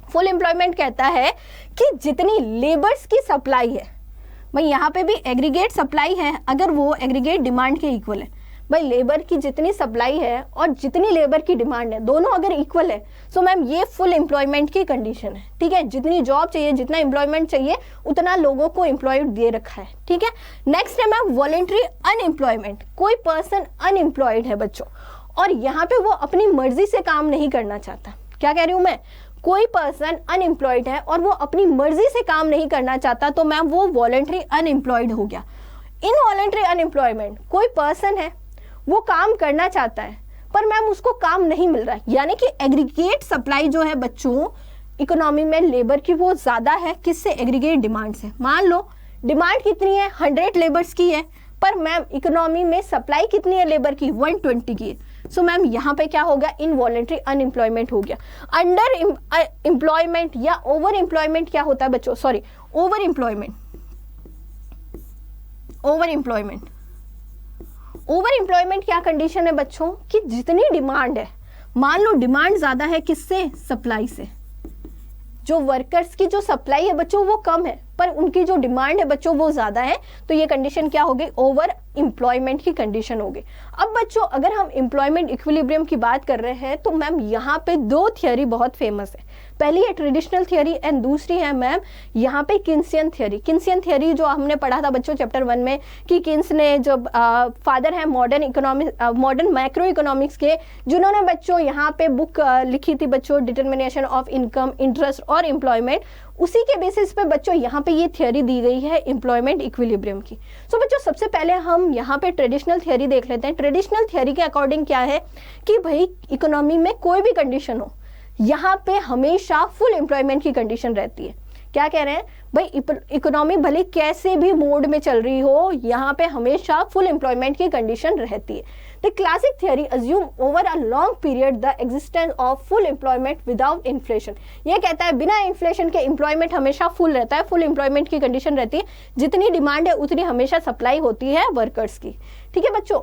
A: फुल एम्प्लॉयमेंट कहता है कि जितनी लेबर्स की सप्लाई है, भाई यहाँ पे भी एग्रीगेट सप्लाई है, अगर वो एग्रीगेट डिमांड के इक्वल है, भाई लेबर की जितनी सप्लाई है और जितनी लेबर की डिमांड है दोनों अगर इक्वल है, सो मैम ये फुल एम्प्लॉयमेंट की कंडीशन है, ठीक है। जितनी जॉब चाहिए, जितना एम्प्लॉयमेंट चाहिए उतना लोगों को एम्प्लॉयड दे रखा है, ठीक है। नेक्स्ट है मैम वॉलंटरी अनएम्प्लॉयमेंट। कोई पर्सन अनएम्प्लॉयड है बच्चों और यहाँ पे वो अपनी मर्जी से काम नहीं करना चाहता। क्या कह रही हूँ मैं, कोई पर्सन अनएम्प्लॉयड है और वो अपनी मर्जी से काम नहीं करना चाहता तो मैम वो वॉलंटरी अनएम्प्लॉयड हो गया। इनवॉलंटरी अनएम्प्लॉयमेंट, कोई पर्सन है वो काम करना चाहता है पर मैम उसको काम नहीं मिल रहा है, यानी कि एग्रीगेट सप्लाई जो है बच्चों इकोनॉमी में लेबर की वो ज्यादा है किससे, एग्रीगेट डिमांड से। मान लो डिमांड कितनी है 100 लेबर्स की है पर मैम इकोनॉमी में सप्लाई कितनी है लेबर की 120 की है। सो मैम यहाँ पे क्या होगा, इनवॉलंटरी अनएम्प्लॉयमेंट हो गया। अंडर एम्प्लॉयमेंट या ओवर एम्प्लॉयमेंट क्या होता है बच्चों, sorry over employment, over employment, over employment क्या कंडीशन है बच्चों कि जितनी डिमांड है, मान लो डिमांड ज्यादा है किससे, सप्लाई से, जो वर्कर्स की जो सप्लाई है बच्चों वो कम है पर उनकी जो डिमांड है बच्चों वो ज्यादा है, तो ये कंडीशन क्या हो गई, ओवर एम्प्लॉयमेंट की कंडीशन हो गई। अब बच्चों अगर हम एम्प्लॉयमेंट इक्विलिब्रियम की बात कर रहे हैं तो मैम यहाँ पे दो थियोरी बहुत फेमस है, पहली है ट्रेडिशनल थियोरी एंड दूसरी है मैम यहाँ पे किन्सियन थियोरी। किन्सियन थियोरी जो हमने पढ़ा था बच्चों चैप्टर 1 में कि किन्स ने जो फादर है modern economics, modern macro economics के, जिन्होंने बच्चों यहाँ पे बुक लिखी थी बच्चों डिटर्मिनेशन ऑफ इनकम, इंटरेस्ट और एम्प्लॉयमेंट, उसी के बेसिस पे बच्चों यहाँ पे ये थियोरी दी गई है एम्प्लॉयमेंट इक्विलिब्रियम की। सो बच्चों सबसे पहले हम यहाँ पे ट्रेडिशनल थियोरी देख लेते हैं। ट्रेडिशनल थियोरी के अकॉर्डिंग क्या है कि भाई इकोनॉमी में कोई भी कंडीशन हो यहाँ पे हमेशा फुल एम्प्लॉयमेंट की कंडीशन रहती है। क्या कह रहे हैं भाई, इकोनॉमी भले कैसे भी मोड में चल रही हो यहाँ पे हमेशा फुल एम्प्लॉयमेंट की कंडीशन रहती है। The classic theory assume over a long period the existence of full employment without inflation. ये कहता है बिना इन्फ्लेशन के एम्प्लॉयमेंट हमेशा फुल रहता है, फुल एम्प्लॉयमेंट की कंडीशन रहती है, जितनी डिमांड है उतनी हमेशा सप्लाई होती है वर्कर्स की। ठीक है बच्चों,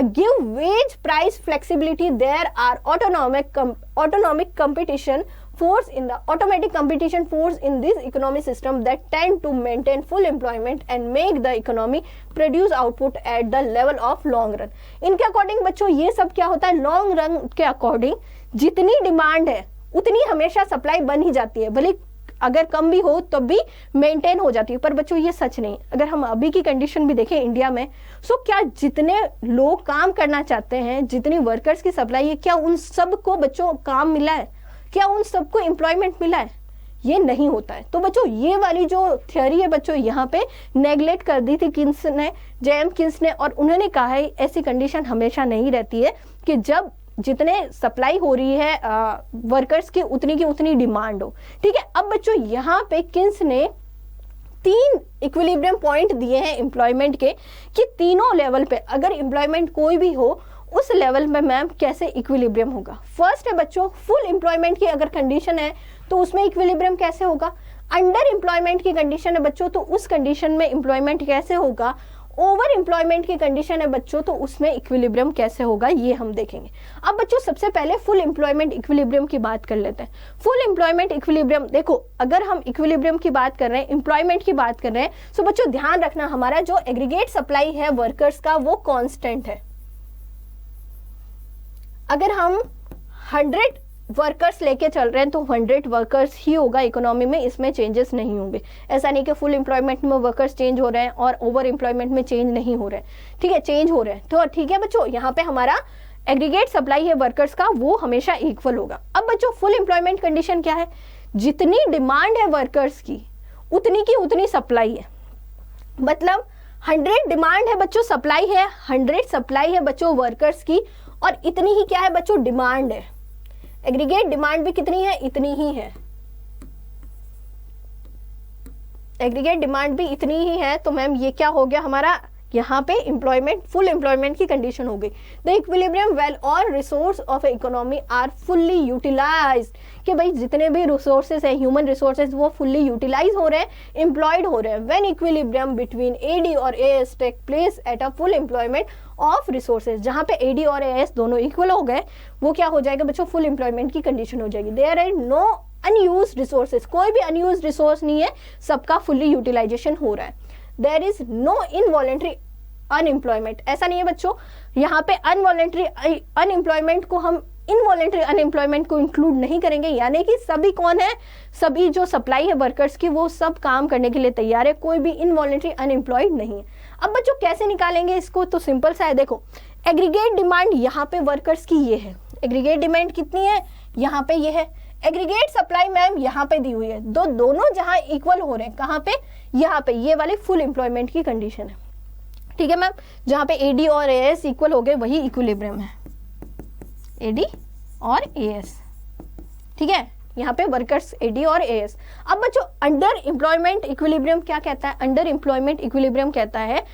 A: give wage price flexibility, there are autonomic competition force in the automatic competition force in this economic system that tend to maintain full employment and make the economy produce output at the level of long run। इनके according बच्चों ये सब क्या होता है, long run के according जितनी demand है उतनी हमेशा सप्लाई बन ही जाती है, भले अगर कम भी हो तो भी मेंटेन हो जाती है। पर बच्चों ये सच नहीं, अगर हम अभी की कंडीशन भी देखें इंडिया में, सो क्या जितने लोग काम करना चाहते हैं, जितनी वर्कर्स की सप्लाई है, क्या उन सबको बच्चों काम मिला है, क्या उन सबको एम्प्लॉयमेंट मिला है, ये नहीं होता है। तो बच्चों ये वाली जो थियोरी है बच्चों यहाँ पे नेग्लेक्ट कर दी थी किन्स ने, जेएम किन्स ने, और उन्होंने कहा है ऐसी कंडीशन हमेशा नहीं रहती है कि जब जितने सप्लाई हो रही है वर्कर्स की उतनी डिमांड हो। ठीक है, अब बच्चों यहाँ पे किन्स ने 3 इक्विलिब्रियम पॉइंट दिए हैं एम्प्लॉयमेंट के कि तीनों लेवल पे अगर एम्प्लॉयमेंट कोई भी हो उस लेवल में मैम कैसे इक्विलिब्रियम होगा। फर्स्ट है बच्चों फुल एम्प्लॉयमेंट की अगर कंडीशन है तो उसमें इक्विलिब्रियम कैसे होगा। अंडर एम्प्लॉयमेंट की कंडीशन है बच्चों तो उस कंडीशन में एम्प्लॉयमेंट कैसे होगा। ओवर एम्प्लॉयमेंट की कंडीशन है बच्चों तो उसमें इक्विलिब्रियम कैसे होगा ये हम देखेंगे। अब बच्चों सबसे पहले फुल एम्प्लॉयमेंट इक्विलिब्रियम की बात कर लेते हैं। फुल एम्प्लॉयमेंट इक्विलिब्रियम, देखो अगर हम इक्विलिब्रियम की बात कर रहे हैं, एम्प्लॉयमेंट की बात कर रहे हैं, तो बच्चों ध्यान रखना हमारा जो एग्रीगेट सप्लाई है वर्कर्स का वो कांस्टेंट है। अगर हम 100 वर्कर्स लेके चल रहे हैं तो 100 वर्कर्स ही होगा इकोनॉमी में, इसमें चेंजेस नहीं होंगे। ऐसा नहीं कि फुल एम्प्लॉयमेंट में वर्कर्स चेंज हो रहे हैं और ओवर एम्प्लॉयमेंट में चेंज नहीं हो रहे हैं। ठीक है, चेंज हो रहे हैं। तो ठीक है बच्चों, यहाँ पे हमारा एग्रीगेट सप्लाई है वर्कर्स का वो हमेशा इक्वल होगा। अब बच्चों फुल एम्प्लॉयमेंट कंडीशन क्या है, जितनी डिमांड है वर्कर्स की उतनी सप्लाई है। मतलब 100 डिमांड है बच्चों, सप्लाई है 100, सप्लाई है बच्चों वर्कर्स की, और इतनी ही क्या है बच्चों डिमांड है। एग्रीगेट डिमांड भी कितनी है, इतनी ही है। एग्रीगेट डिमांड भी इतनी ही है, तो मैम ये क्या हो गया हमारा, यहाँ पे एम्प्लॉयमेंट फुल एम्प्लॉयमेंट की कंडीशन हो गई। The equilibrium well all resource of economy are fully utilized, कि भाई जितने भी रिसोर्सेज है, ह्यूमन रिसोर्सेज, वो फुल्ली यूटिलाइज हो रहे हैं, एम्प्लॉयड हो रहे हैं। व्हेन इक्विलिब्रियम बिटवीन एडी और AS take place at a full employment of resources, जहाँ पे एडी और एएस दोनों इक्वल हो गए, वो क्या हो जाएगा बच्चों, फुल एम्प्लॉयमेंट की कंडीशन हो जाएगी। There are no unused resources, कोई भी अनयूज्ड रिसोर्स नहीं है, सबका फुल्ली यूटिलाइजेशन हो रहा है। There is no involuntary unemployment, ऐसा नहीं है बच्चों, यहाँ पे अनवॉलेंट्री अनएम्प्लॉयमेंट को हम इनवॉलेंट्री अनएम्प्लॉयमेंट को इंक्लूड नहीं करेंगे, यानी कि सभी कौन है, सभी जो सप्लाई है वर्कर्स की वो सब काम करने के लिए तैयार है, कोई भी इनवॉलेंट्री अनएम्प्लॉयड नहीं है। अब बच्चों कैसे निकालेंगे इसको, तो सिंपल सा है, देखो एग्रीगेट डिमांड यहाँ पे वर्कर्स की ये है, एग्रीगेट डिमांड कितनी है, यहाँ पे ये है, एग्रीगेट सप्लाई मैम यहाँ पे दी हुई है, दोनों जहां इक्वल हो रहे हैं, कहाँ पे, यहाँ पे, ये वाली फुल एम्प्लॉयमेंट की कंडीशन है, ठीक है मैम। जहां पे एडी और एएस इक्वल हो गए वही इक्विलिब्रियम है, एडी और एएस, ठीक है, यहाँ पे वर्कर्स एडी और एएस। अब बच्चों अंडर एम्प्लॉयमेंट इक्विलिब्रियम क्या कहता है, अंडर एम्प्लॉयमेंट इक्विलिब्रियम कहता है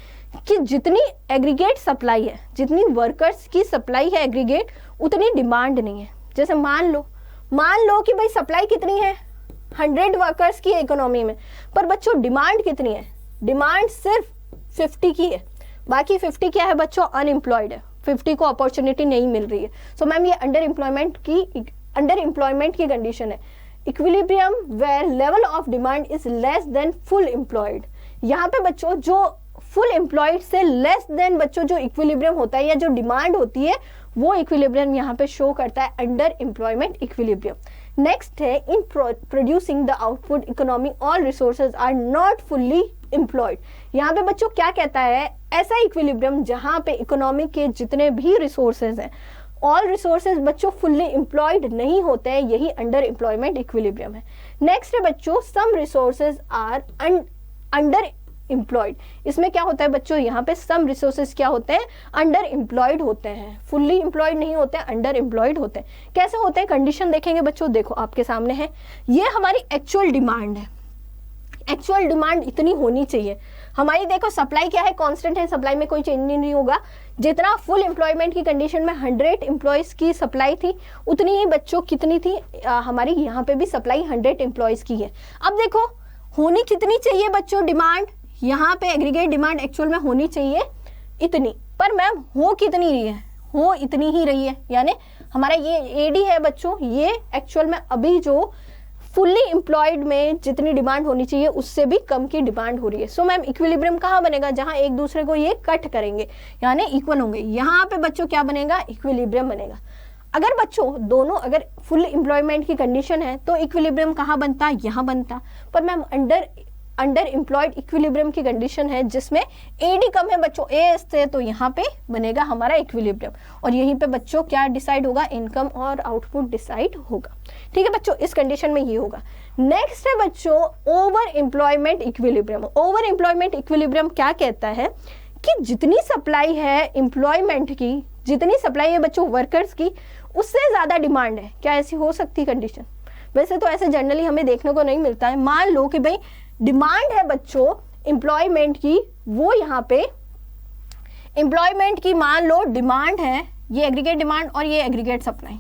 A: कि जितनी एग्रीगेट सप्लाई है, जितनी वर्कर्स की सप्लाई है एग्रीगेट, उतनी डिमांड नहीं है। जैसे मान लो कि भाई सप्लाई कितनी है, 100 वर्कर्स की इकोनॉमी में, पर बच्चों डिमांड कितनी है, डिमांड सिर्फ 50 की है, बाकी 50 क्या है बच्चों, अनएम्प्लॉयड है, 50 को अपॉर्चुनिटी नहीं मिल रही है। सो मैम ये अंडर एम्प्लॉयमेंट की कंडीशन है। Equilibrium where level of demand is less than full employed, यहाँ पे बच्चों जो फुल एम्प्लॉयड से लेस देन बच्चों जो इक्विलिब्रियम होता है या जो डिमांड होती है वो इक्विलिब्रियम यहाँ पे शो करता है अंडर एम्प्लॉयमेंट इक्विलिब्रियम। नेक्स्ट है in producing the output economy all resources are not fully employed. यहाँ पे बच्चों क्या कहता है, ऐसा इक्विलिब्रियम जहाँ पे इकोनॉमी के जितने भी रिसोर्सेज हैं, ऑल रिसोर्सेज बच्चों फुल्ली एम्प्लॉयड नहीं होते हैं, यही अंडर एम्प्लॉयमेंट इक्विलिब्रियम है। नेक्स्ट है बच्चों सम रिसोर्सेज आर अंडर एम्प्लॉयड। इसमें क्या होता है बच्चों, यहाँ पे सम रिसोर्सेज क्या होते हैं, अंडर एम्प्लॉयड होते हैं, फुल्ली एम्प्लॉयड नहीं होते हैं, अंडर एम्प्लॉयड होते हैं। कैसे होते हैं, कंडीशन देखेंगे बच्चों, देखो आपके सामने है, ये हमारी एक्चुअल डिमांड है, एक्चुअल डिमांड इतनी होनी चाहिए हमारी। देखो सप्लाई क्या है, कांस्टेंट है, सप्लाई में कोई चेंज नहीं होगा। जितना फुल एम्प्लॉयमेंट की कंडीशन में 100 एम्प्लॉयज की सप्लाई थी, उतनी ही बच्चों कितनी थी हमारी यहाँ पे भी सप्लाई 100 एम्प्लॉयज की है। अब देखो होनी कितनी चाहिए बच्चों डिमांड, यहाँ पे एग्रीगेट डिमांड एक्चुअल में होनी चाहिए इतनी, पर मैम हो कितनी रही है, हो इतनी ही रही है, यानी हमारा ये एडी है बच्चों, ये एक्चुअल में अभी जो फुल्ली एम्प्लॉयड में जितनी डिमांड होनी चाहिए उससे भी कम की डिमांड हो रही है। सो मैम इक्विलिब्रियम कहाँ बनेगा, जहां एक दूसरे को ये कट करेंगे यानी इक्वल होंगे, यहाँ पे बच्चों क्या बनेगा, इक्विलिब्रियम बनेगा। अगर बच्चों दोनों अगर फुल एम्प्लॉयमेंट की कंडीशन है तो इक्विलिब्रियम कहाँ बनता, यहाँ बनता, पर मैम अंडर एम्प्लॉयड इक्विलिब्रियम की कंडीशन है जिसमें एडी कम है बच्चों एएस से, तो यहाँ पे बनेगा हमारा इक्विलिब्रियम, और यहीं पे बच्चों क्या डिसाइड होगा, इनकम और आउटपुट डिसाइड होगा। ठीक है बच्चों, इस कंडीशन में ये होगा। नेक्स्ट है बच्चों over employment equilibrium. Over employment equilibrium क्या कहता है कि जितनी सप्लाई है एम्प्लॉयमेंट की, जितनी सप्लाई है बच्चों वर्कर्स की, उससे ज्यादा डिमांड है। क्या ऐसी हो सकती कंडीशन? वैसे तो ऐसे जनरली हमें देखने को नहीं मिलता है। मान लो कि भाई डिमांड है बच्चों एम्प्लॉयमेंट की, वो यहाँ पे एम्प्लॉयमेंट की मान लो डिमांड है, ये एग्रीगेट डिमांड और ये एग्रीगेट सप्लाई,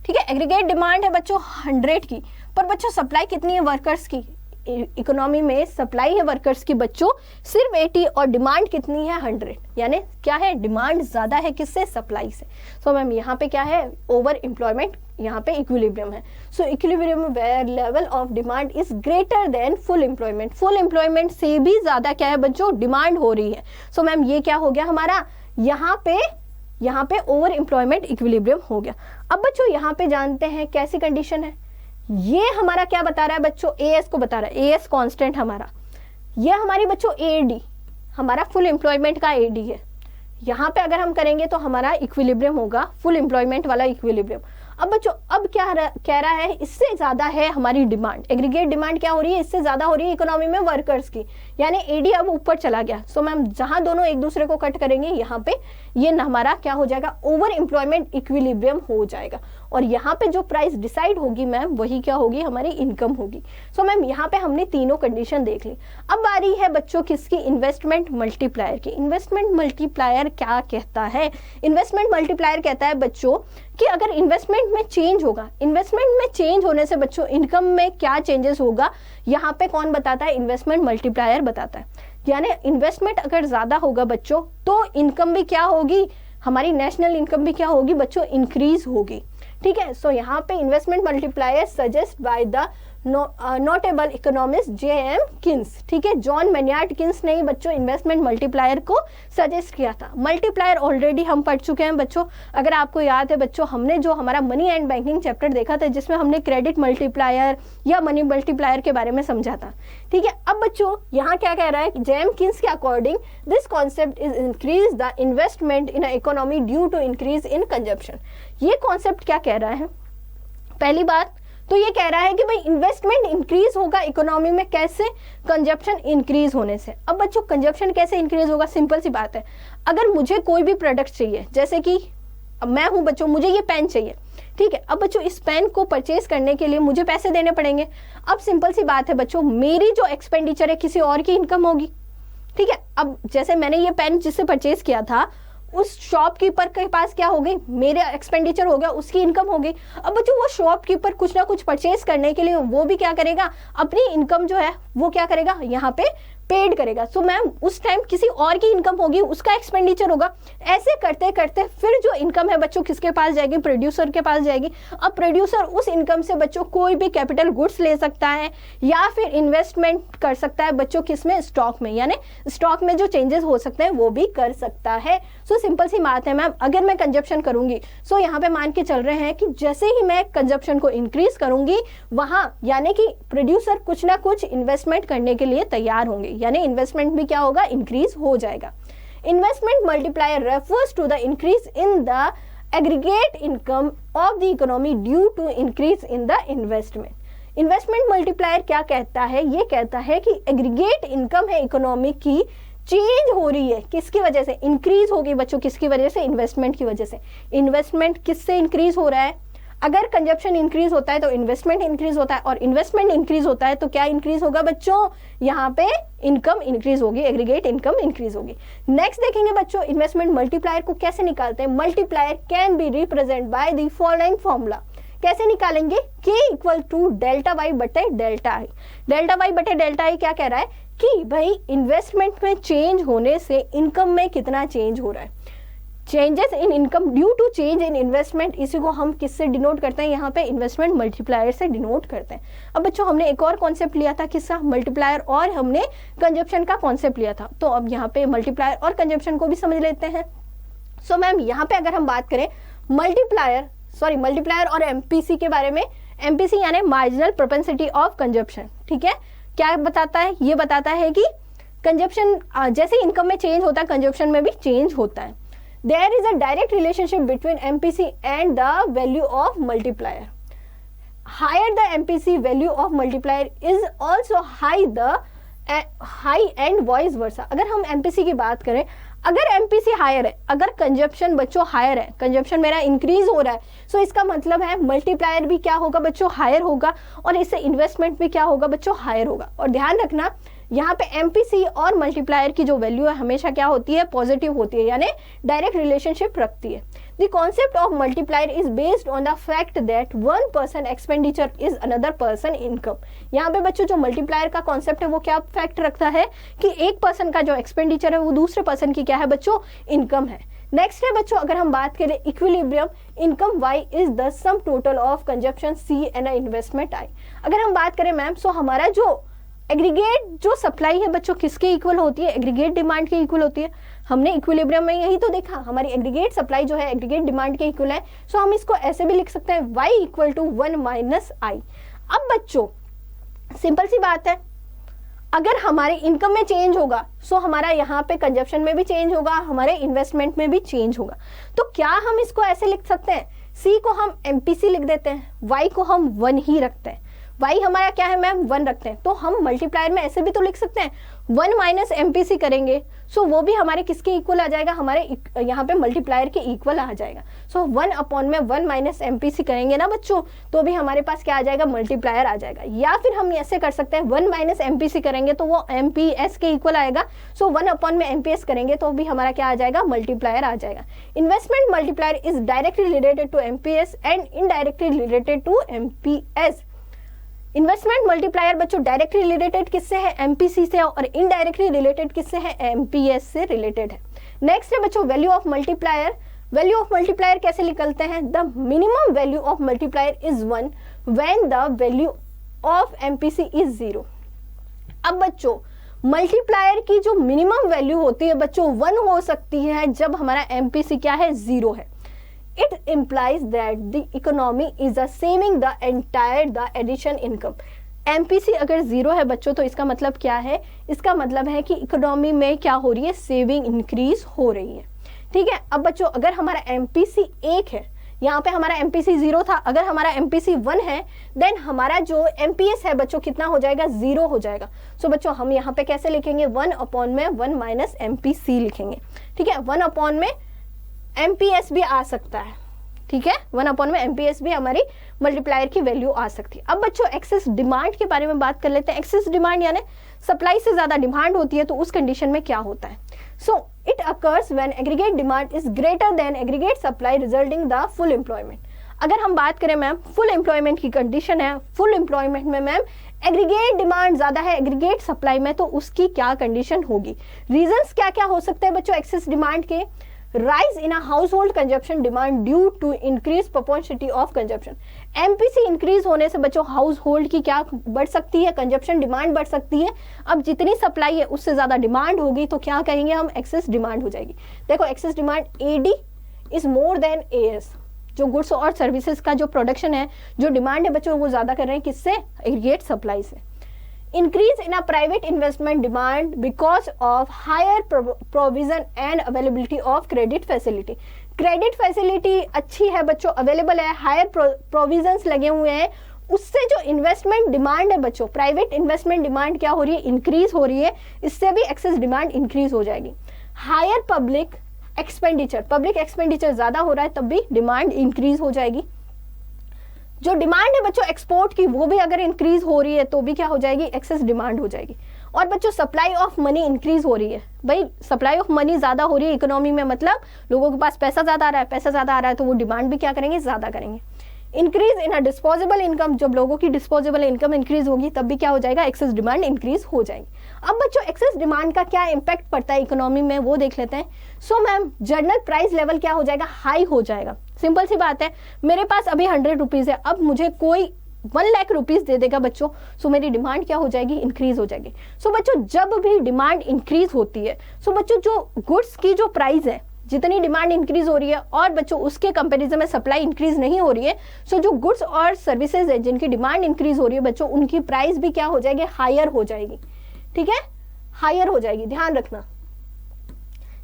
A: ठीक है। एग्रीगेट डिमांड है बच्चों 100 की, पर बच्चों सप्लाई कितनी है वर्कर्स की, इकोनॉमी में सप्लाई है वर्कर्स की बच्चों सिर्फ 80 और डिमांड कितनी है 100, यानी क्या है डिमांड ज्यादा है किससे, सप्लाई से। सो मैम यहाँ पे क्या है, ओवर एम्प्लॉयमेंट, यहाँ पे इक्विलिब्रियम है। So equilibrium where level of demand is greater than full employment, full employment से भी ज्यादा क्या है बच्चों डिमांड हो रही है। सो मैम ये क्या हो गया हमारा, यहाँ पे ओवर एम्प्लॉयमेंट इक्विलिब्रियम हो गया। अब बच्चों यहाँ पे जानते हैं कैसी कंडीशन है, ये हमारा क्या बता रहा है बच्चों, एएस को बता रहा है, एएस कांस्टेंट हमारा, ये हमारी बच्चों एडी हमारा फुल एम्प्लॉयमेंट का एडी है। यहाँ पे अगर हम करेंगे तो हमारा इक्विलिब्रियम होगा फुल एम्प्लॉयमेंट वाला इक्विलिब्रियम। अब बच्चों अब क्या कह रहा है, इससे ज्यादा है हमारी डिमांड, एग्रीगेट डिमांड क्या हो रही है, इससे ज्यादा हो रही है इकोनॉमी में वर्कर्स की, यानी एडी अब ऊपर चला गया। सो मैम जहां दोनों एक दूसरे को कट करेंगे यहाँ पे ये हमारा क्या हो जाएगा, ओवर एम्प्लॉयमेंट इक्विलिब्रियम हो जाएगा, और यहाँ पे जो प्राइस डिसाइड होगी मैम वही क्या होगी, हमारी इनकम होगी। सो मैम यहाँ पे हमने तीनों कंडीशन देख ली। अब बारी है बच्चों किसकी, इन्वेस्टमेंट मल्टीप्लायर की। इन्वेस्टमेंट मल्टीप्लायर क्या कहता है, इन्वेस्टमेंट मल्टीप्लायर कहता है बच्चों कि अगर इन्वेस्टमेंट में चेंज होगा, इन्वेस्टमेंट में चेंज होने से बच्चों इनकम में क्या चेंजेस होगा, यहाँ पे कौन बताता है, इन्वेस्टमेंट मल्टीप्लायर बताता है। यानी इन्वेस्टमेंट अगर ज्यादा होगा बच्चों तो इनकम भी क्या होगी, हमारी नेशनल इनकम भी क्या होगी बच्चों, इंक्रीज होगी। ठीक है, सो यहाँ पे investment multiplier suggest by the notable economist J.M.. Keynes. ठीक है, जॉन मैन्यार्ड किन्स ने बच्चों इन्वेस्टमेंट मल्टीप्लायर को सजेस्ट किया था। मल्टीप्लायर ऑलरेडी हम पढ़ चुके हैं बच्चों, अगर आपको याद है बच्चों हमने जो हमारा मनी एंड बैंकिंग चैप्टर देखा था जिसमें हमने क्रेडिट मल्टीप्लायर या मनी मल्टीप्लायर के बारे में समझा था। ठीक है, अब बच्चों यहाँ क्या कह रहा है, जे.एम. किन्स के according this concept is increase the investment in economy due to increase in consumption. ये कॉन्सेप्ट क्या कह रहा है, पहली बात तो ये कह रहा है कि भाई इन्वेस्टमेंट इंक्रीज होगा इकोनॉमी में, कैसे? कंजप्शन इंक्रीज होने से। अब बच्चों कंजप्शन कैसे इंक्रीज होगा? सिंपल सी बात है, अगर मुझे कोई भी प्रोडक्ट चाहिए, जैसे कि अब मैं हूं बच्चों, मुझे ये पेन चाहिए, ठीक है, अब बच्चों इस पेन को परचेज करने के लिए मुझे पैसे देने पड़ेंगे। अब सिंपल सी बात है बच्चों, मेरी जो एक्सपेंडिचर है किसी और की इनकम होगी, ठीक है। अब जैसे मैंने ये पेन जिससे परचेज किया था, उस शॉपकीपर के पास क्या हो गई? मेरे एक्सपेंडिचर हो गया, उसकी इनकम हो गई। अब बच्चों वो शॉपकीपर कुछ ना कुछ परचेज करने के लिए वो भी क्या करेगा? अपनी इनकम जो है वो क्या करेगा? यहाँ पे पेड करेगा। सो मैम उस टाइम किसी और की इनकम होगी, उसका एक्सपेंडिचर होगा। ऐसे करते करते फिर जो इनकम है बच्चों किसके पास जाएगी? प्रोड्यूसर के पास जाएगी। अब प्रोड्यूसर उस इनकम से बच्चों कोई भी कैपिटल गुड्स ले सकता है या फिर इन्वेस्टमेंट कर सकता है बच्चों किसमें? स्टॉक में, यानी स्टॉक में जो चेंजेस हो सकते हैं वो भी कर सकता है। सो सिंपल सी बात है मैम, अगर मैं कंजप्शन करूंगी, सो यहाँ पे मान के चल रहे हैं कि जैसे ही मैं कंजप्शन को इंक्रीज करूंगी, वहां यानी कि प्रोड्यूसर कुछ ना कुछ इन्वेस्टमेंट करने के लिए तैयार होंगे, यानी इन्वेस्टमेंट भी क्या होगा? इंक्रीज हो जाएगा। Investment multiplier refers to the increase in the aggregate income of the economy due to increase in the investment. Investment multiplier क्या कहता है? ये कहता है कि एग्रीगेट इनकम है इकोनॉमी की, चेंज हो रही है, किसकी वजह से? इंक्रीज होगी बच्चों, किसकी वजह से? इन्वेस्टमेंट की वजह से। इन्वेस्टमेंट किससे इंक्रीज हो रहा है? अगर कंजप्शन इंक्रीज होता है तो इन्वेस्टमेंट इंक्रीज होता है, और इन्वेस्टमेंट इंक्रीज होता है तो क्या इंक्रीज होगा बच्चों? यहाँ पे इनकम इंक्रीज होगी, एग्रीगेट इनकम इंक्रीज होगी। नेक्स्ट देखेंगे बच्चों इन्वेस्टमेंट मल्टीप्लायर को कैसे निकालते हैं। Multiplier can be represent by the following formula. कैसे निकालेंगे? K equal to delta Y बटे डेल्टा आई। डेल्टा वाई बटे डेल्टा आई क्या कह रहा है कि भाई इन्वेस्टमेंट में चेंज होने से इनकम में कितना चेंज हो रहा है। Changes in income due to change in investment, इसी को हम किससे डिनोट करते हैं? यहाँ पे इन्वेस्टमेंट मल्टीप्लायर से डिनोट करते हैं। अब बच्चों हमने एक और कॉन्सेप्ट लिया था, किसका? मल्टीप्लायर, और हमने कंजप्शन का कॉन्सेप्ट लिया था। तो अब यहाँ पे मल्टीप्लायर और कंजप्शन को भी समझ लेते हैं। सो मैम यहाँ पे अगर हम बात करें मल्टीप्लायर और एमपीसी के बारे में, एमपीसी यानी मार्जिनल प्रोपेंसिटी ऑफ कंजप्शन, ठीक है। क्या बताता है? ये बताता है कि कंजप्शन जैसे इनकम में चेंज होता है, कंजप्शन में भी चेंज होता है। There is a direct relationship between MPC and the value of multiplier. Higher the MPC value of multiplier is also high and vice versa. अगर हम MPC की बात करें, अगर MPC हायर है, अगर कंजप्शन बच्चों हायर है, कंजप्शन मेरा इंक्रीज हो रहा है, सो इसका मतलब है मल्टीप्लायर भी क्या होगा बच्चों? हायर होगा, और इससे इन्वेस्टमेंट भी क्या होगा बच्चों? हायर होगा। और ध्यान रखना यहाँ पे एमपीसी और मल्टीप्लायर की जो वैल्यू है हमेशा क्या होती है? पॉजिटिव होती है, यानी डायरेक्ट रिलेशनशिप रखती है। The concept of multiplier is based on the fact that one person expenditure is another person income. यहाँ पे बच्चों जो मल्टीप्लायर का कॉन्सेप्ट है वो क्या फैक्ट रखता है कि एक पर्सन का जो एक्सपेंडिचर है वो दूसरे पर्सन की क्या है बच्चों? इनकम है। नेक्स्ट है बच्चों, अगर हम बात करें equilibrium income Y is the sum total of consumption C and investment I. अगर हम बात करें मैम, सो हमारा जो एग्रीगेट जो सप्लाई है बच्चों किसके इक्वल होती है? एग्रीगेट डिमांड के इक्वल होती है। हमने इक्विलिब्रियम में यही तो देखा, हमारी एग्रीगेट सप्लाई जो है एग्रीगेट डिमांड के इक्वल है। सो हम इसको ऐसे भी लिख सकते हैं y इक्वल टू 1 माइनस आई। अब बच्चों सिंपल सी बात है, अगर हमारे इनकम में चेंज होगा, सो हमारा यहाँ पे कंजप्शन में भी चेंज होगा, हमारे इन्वेस्टमेंट में भी चेंज होगा। तो क्या हम इसको ऐसे लिख सकते हैं? C को हम MPC लिख देते हैं, y को हम 1 ही रखते हैं। y हमारा क्या है मैम? 1 रखते हैं। तो हम मल्टीप्लायर में ऐसे भी तो लिख सकते हैं 1 माइनस MPC करेंगे, सो वो भी हमारे किसके इक्वल आ जाएगा? हमारे यहाँ पे मल्टीप्लायर के इक्वल आ जाएगा। सो 1 अपॉन में 1 माइनस MPC करेंगे ना बच्चों, तो भी हमारे पास क्या आ जाएगा? मल्टीप्लायर आ जाएगा। या फिर हम ऐसे कर सकते हैं 1 माइनस MPC करेंगे तो वो MPS के इक्वल आएगा। सो 1 अपॉन में MPS करेंगे तो भी हमारा क्या आ जाएगा? मल्टीप्लायर आ जाएगा। Investment multiplier is directly related to MPS and indirectly related to MPS। Investment multiplier बच्चों डायरेक्टली रिलेटेड किससे है? एमपीसी से, और इनडायरेक्टली रिलेटेड किससे है? एमपीएस से रिलेटेड है। नेक्स्ट है बच्चों value of multiplier. Value of multiplier कैसे निकलते हैं? The minimum value of multiplier is 1 when the value of MPC is 0। अब बच्चों मल्टीप्लायर की जो मिनिमम वैल्यू होती है बच्चों 1 हो सकती है जब हमारा एमपीसी क्या है? 0 है। It implies that the economy is saving the entire the addition income. MPC अगर 0 है बच्चों तो इसका मतलब क्या है? इसका मतलब है कि इकोनॉमी में क्या हो रही है? सेविंग इंक्रीज हो रही है। ठीक है। अब बच्चों अगर हमारा MPC 1 है, यहाँ पे हमारा MPC 0 था, अगर हमारा MPC 1 है देन हमारा जो MPS है बच्चों कितना हो जाएगा, 0 हो जाएगा। सो बच्चों हम यहाँ पे कैसे लिखेंगे, 1/1 माइनस MPC लिखेंगे, ठीक है। 1 में MPS भी आ सकता है, ठीक है, 1 में MPS भी हमारी मल्टीप्लायर की वैल्यू आ सकती है। अब बच्चों एक्सेस डिमांड के बारे में बात कर लेते हैं। एक्सेस डिमांड यानी सप्लाई से ज्यादा डिमांड होती है, तो उस कंडीशन में क्या होता है। So it occurs when aggregate demand is greater then aggregate supply resulting the full employment. अगर हम बात करें मैम फुल एम्प्लॉयमेंट की कंडीशन है, फुल एम्प्लॉयमेंट में मैम एग्रीगेट डिमांड ज्यादा है एग्रीगेट सप्लाई में, तो उसकी क्या कंडीशन होगी। रीजंस क्या क्या हो सकते हैं बच्चों एक्सेस डिमांड के। rise in a household consumption demand due to increased propensity of consumption। MPC increase होने से बच्चों हाउस होल्ड की क्या बढ़ सकती है, कंजप्शन डिमांड बढ़ सकती है। अब जितनी सप्लाई है उससे ज्यादा डिमांड होगी तो क्या कहेंगे हम, एक्सेस डिमांड हो जाएगी। देखो excess demand AD is more than AS, जो गुड्स और सर्विसेज का जो प्रोडक्शन है, जो डिमांड है बच्चों वो ज्यादा कर रहे हैं किससे, एग्रीगेट सप्लाई से। Increase in a private investment demand because of higher provision and availability of credit facility। Credit facility अच्छी है बच्चों, अवेलेबल है, हायर प्रोविजंस लगे हुए हैं, उससे जो इन्वेस्टमेंट डिमांड है बच्चों, प्राइवेट इन्वेस्टमेंट डिमांड क्या हो रही है, इंक्रीज हो रही है, इससे भी एक्सेस डिमांड इंक्रीज हो जाएगी। हायर पब्लिक एक्सपेंडिचर ज्यादा हो रहा है तब भी डिमांड इंक्रीज हो जाएगी। जो डिमांड है बच्चों एक्सपोर्ट की वो भी अगर इंक्रीज हो रही है तो भी क्या हो जाएगी, एक्सेस डिमांड हो जाएगी। और बच्चों सप्लाई ऑफ मनी इंक्रीज हो रही है, भाई सप्लाई ऑफ मनी ज्यादा हो रही है इकोनॉमी में, मतलब लोगों के पास पैसा ज्यादा आ रहा है, पैसा ज्यादा आ रहा है तो वो डिमांड भी क्या करेंगे, ज्यादा करेंगे। Increase in a disposable income, जब लोगों की डिस्पोजेबल इनकम इंक्रीज होगी तब भी क्या हो जाएगा, एक्सेस डिमांड इंक्रीज हो जाएगी। अब बच्चों एक्सेस डिमांड का क्या इम्पैक्ट पड़ता है इकोनॉमी में वो देख लेते हैं। So ma'am general price level क्या हो जाएगा, हाई हो जाएगा। सिंपल सी बात है, मेरे पास अभी 100 रुपीज है, अब मुझे कोई 1 लाख रुपीज दे देगा बच्चों, सो मेरी डिमांड क्या हो जाएगी, इंक्रीज हो जाएगी। सो बच्चों जब भी डिमांड इंक्रीज होती है, सो बच्चों जो गुड्स की जो प्राइस है, जितनी डिमांड इंक्रीज हो रही है और बच्चों उसके कंपैरिजन में सप्लाई इंक्रीज नहीं हो रही है, सो जो गुड्स और सर्विसेज है जिनकी डिमांड इंक्रीज हो रही है बच्चों, उनकी प्राइस भी क्या हो जाएगी, हायर हो जाएगी, ठीक है, हायर हो जाएगी, ध्यान रखना।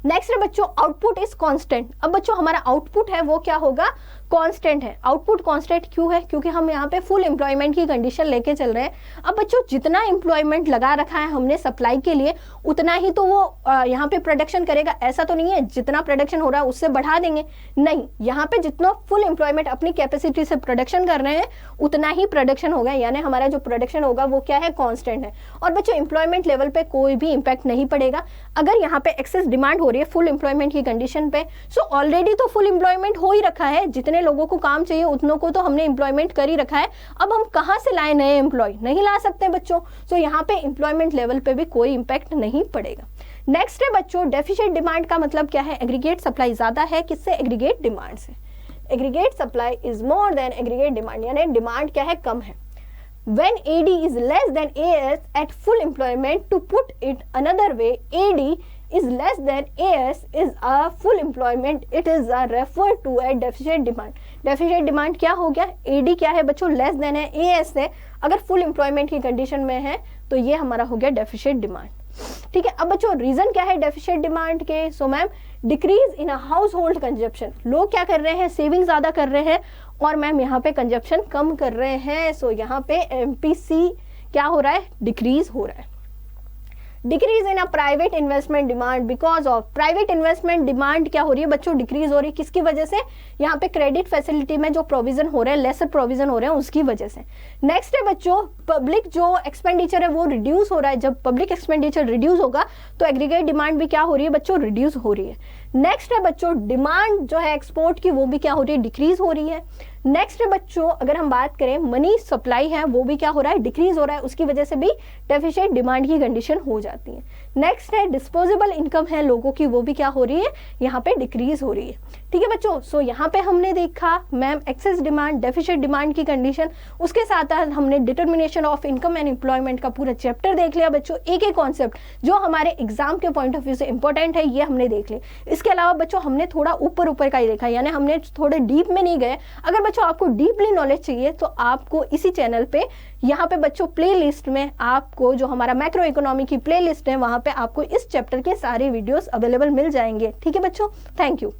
A: नेक्स्ट है बच्चों आउटपुट इज कांस्टेंट। अब बच्चों हमारा आउटपुट है वो क्या होगा, कांस्टेंट है। आउटपुट कांस्टेंट क्यों है, क्योंकि हम यहाँ पे फुल एम्प्लॉयमेंट की कंडीशन लेके चल रहे हैं। अब बच्चों जितना एम्प्लॉयमेंट लगा रखा है हमने सप्लाई के लिए उतना ही तो वो यहाँ पे प्रोडक्शन करेगा, ऐसा तो नहीं है जितना प्रोडक्शन हो रहा है उससे बढ़ा देंगे, नहीं, यहाँ पे जितना फुल एम्प्लॉयमेंट अपनी कैपेसिटी से प्रोडक्शन कर रहे हैं उतना ही प्रोडक्शन होगा, यानी हमारा जो प्रोडक्शन होगा वो क्या है, कांस्टेंट है। और बच्चों एम्प्लॉयमेंट लेवल पे कोई भी इंपैक्ट नहीं पड़ेगा अगर यहाँ पे एक्सेस डिमांड हो रही है फुल एम्प्लॉयमेंट की कंडीशन पे। सो ऑलरेडी तो फुल एम्प्लॉयमेंट हो ही रखा है, जितने लोगों को काम चाहिए उतनों को तो हमने एम्प्लॉयमेंट कर ही रखा है, अब हम कहां से लाए नए एम्प्लॉय, नहीं ला सकते बच्चों। सो यहाँ पे एम्प्लॉयमेंट लेवल पे भी कोई इंपैक्ट नहीं पड़ेगा। नेक्स्ट है बच्चों डेफिसिट डिमांड का मतलब क्या है, एग्रीगेट सप्लाई ज्यादा है किससे, एग्रीगेट डिमांड से। Aggregate supply is more than aggregate demand, यानी डिमांड क्या है, कम है। When AD is less than AS at full employment, to put it another way, AD is less than AS is a full employment, it is referred to as deficit demand। deficit demand क्या हो गया, AD क्या है बच्चों, less than है AS से, अगर full employment की कंडीशन में है तो ये हमारा हो गया डेफिसिट डिमांड, ठीक है। अब बच्चों रीजन क्या है डेफिसिट डिमांड के, so ma'am decrease in a house hold consumption, लोग क्या कर रहे हैं, सेविंग ज्यादा कर रहे हैं और मैम यहाँ पे कंजप्शन कम कर रहे हैं। सो यहाँ पे MPC क्या हो रहा है, डिक्रीज हो रहा है। Decrease in a private investment demand because of, private investment demand क्या हो रही है बच्चों, डिक्रीज हो रही है, किसकी वजह से, यहाँ पे क्रेडिट फैसिलिटी में जो प्रोविजन हो रहे हैं, लेसर प्रोविजन हो रहे हैं उसकी वजह से। नेक्स्ट है बच्चों पब्लिक जो एक्सपेंडिचर है वो रिड्यूस हो रहा है, जब पब्लिक एक्सपेंडिचर रिड्यूस होगा तो एग्रीगेट डिमांड भी क्या हो रही है बच्चों, रिड्यूस हो रही है। नेक्स्ट है बच्चों डिमांड जो है एक्सपोर्ट की वो भी क्या हो रही है, डिक्रीज हो रही है। नेक्स्ट है बच्चों अगर हम बात करें मनी सप्लाई है वो भी क्या हो रहा है, डिक्रीज हो रहा है, उसकी वजह से भी डेफिसिट डिमांड की कंडीशन हो जाती है। नेक्स्ट है डिस्पोजेबल इनकम है लोगों की, वो भी क्या हो रही है, यहाँ पे डिक्रीज हो रही है, ठीक है बच्चों। सो यहाँ पे हमने देखा ma'am excess demand, deficit demand की कंडीशन, उसके साथ हमने determination of income and employment का पूरा चैप्टर देख लिया बच्चों, एक एक कॉन्सेप्ट जो हमारे एग्जाम के पॉइंट ऑफ व्यू से इंपॉर्टेंट है ये हमने देख लिया। इसके अलावा बच्चों हमने थोड़ा ऊपर ऊपर का ही देखा, यानी हमने थोड़े डीप में नहीं गए। अगर बच्चों आपको डीपली नॉलेज चाहिए तो आपको इसी चैनल पे, यहाँ पे बच्चों प्ले लिस्ट में आपको जो हमारा मैक्रो इकोनॉमी की प्ले लिस्ट है वहां पे आपको इस चैप्टर के सारे वीडियोस अवेलेबल मिल जाएंगे, ठीक है बच्चों। Thank you.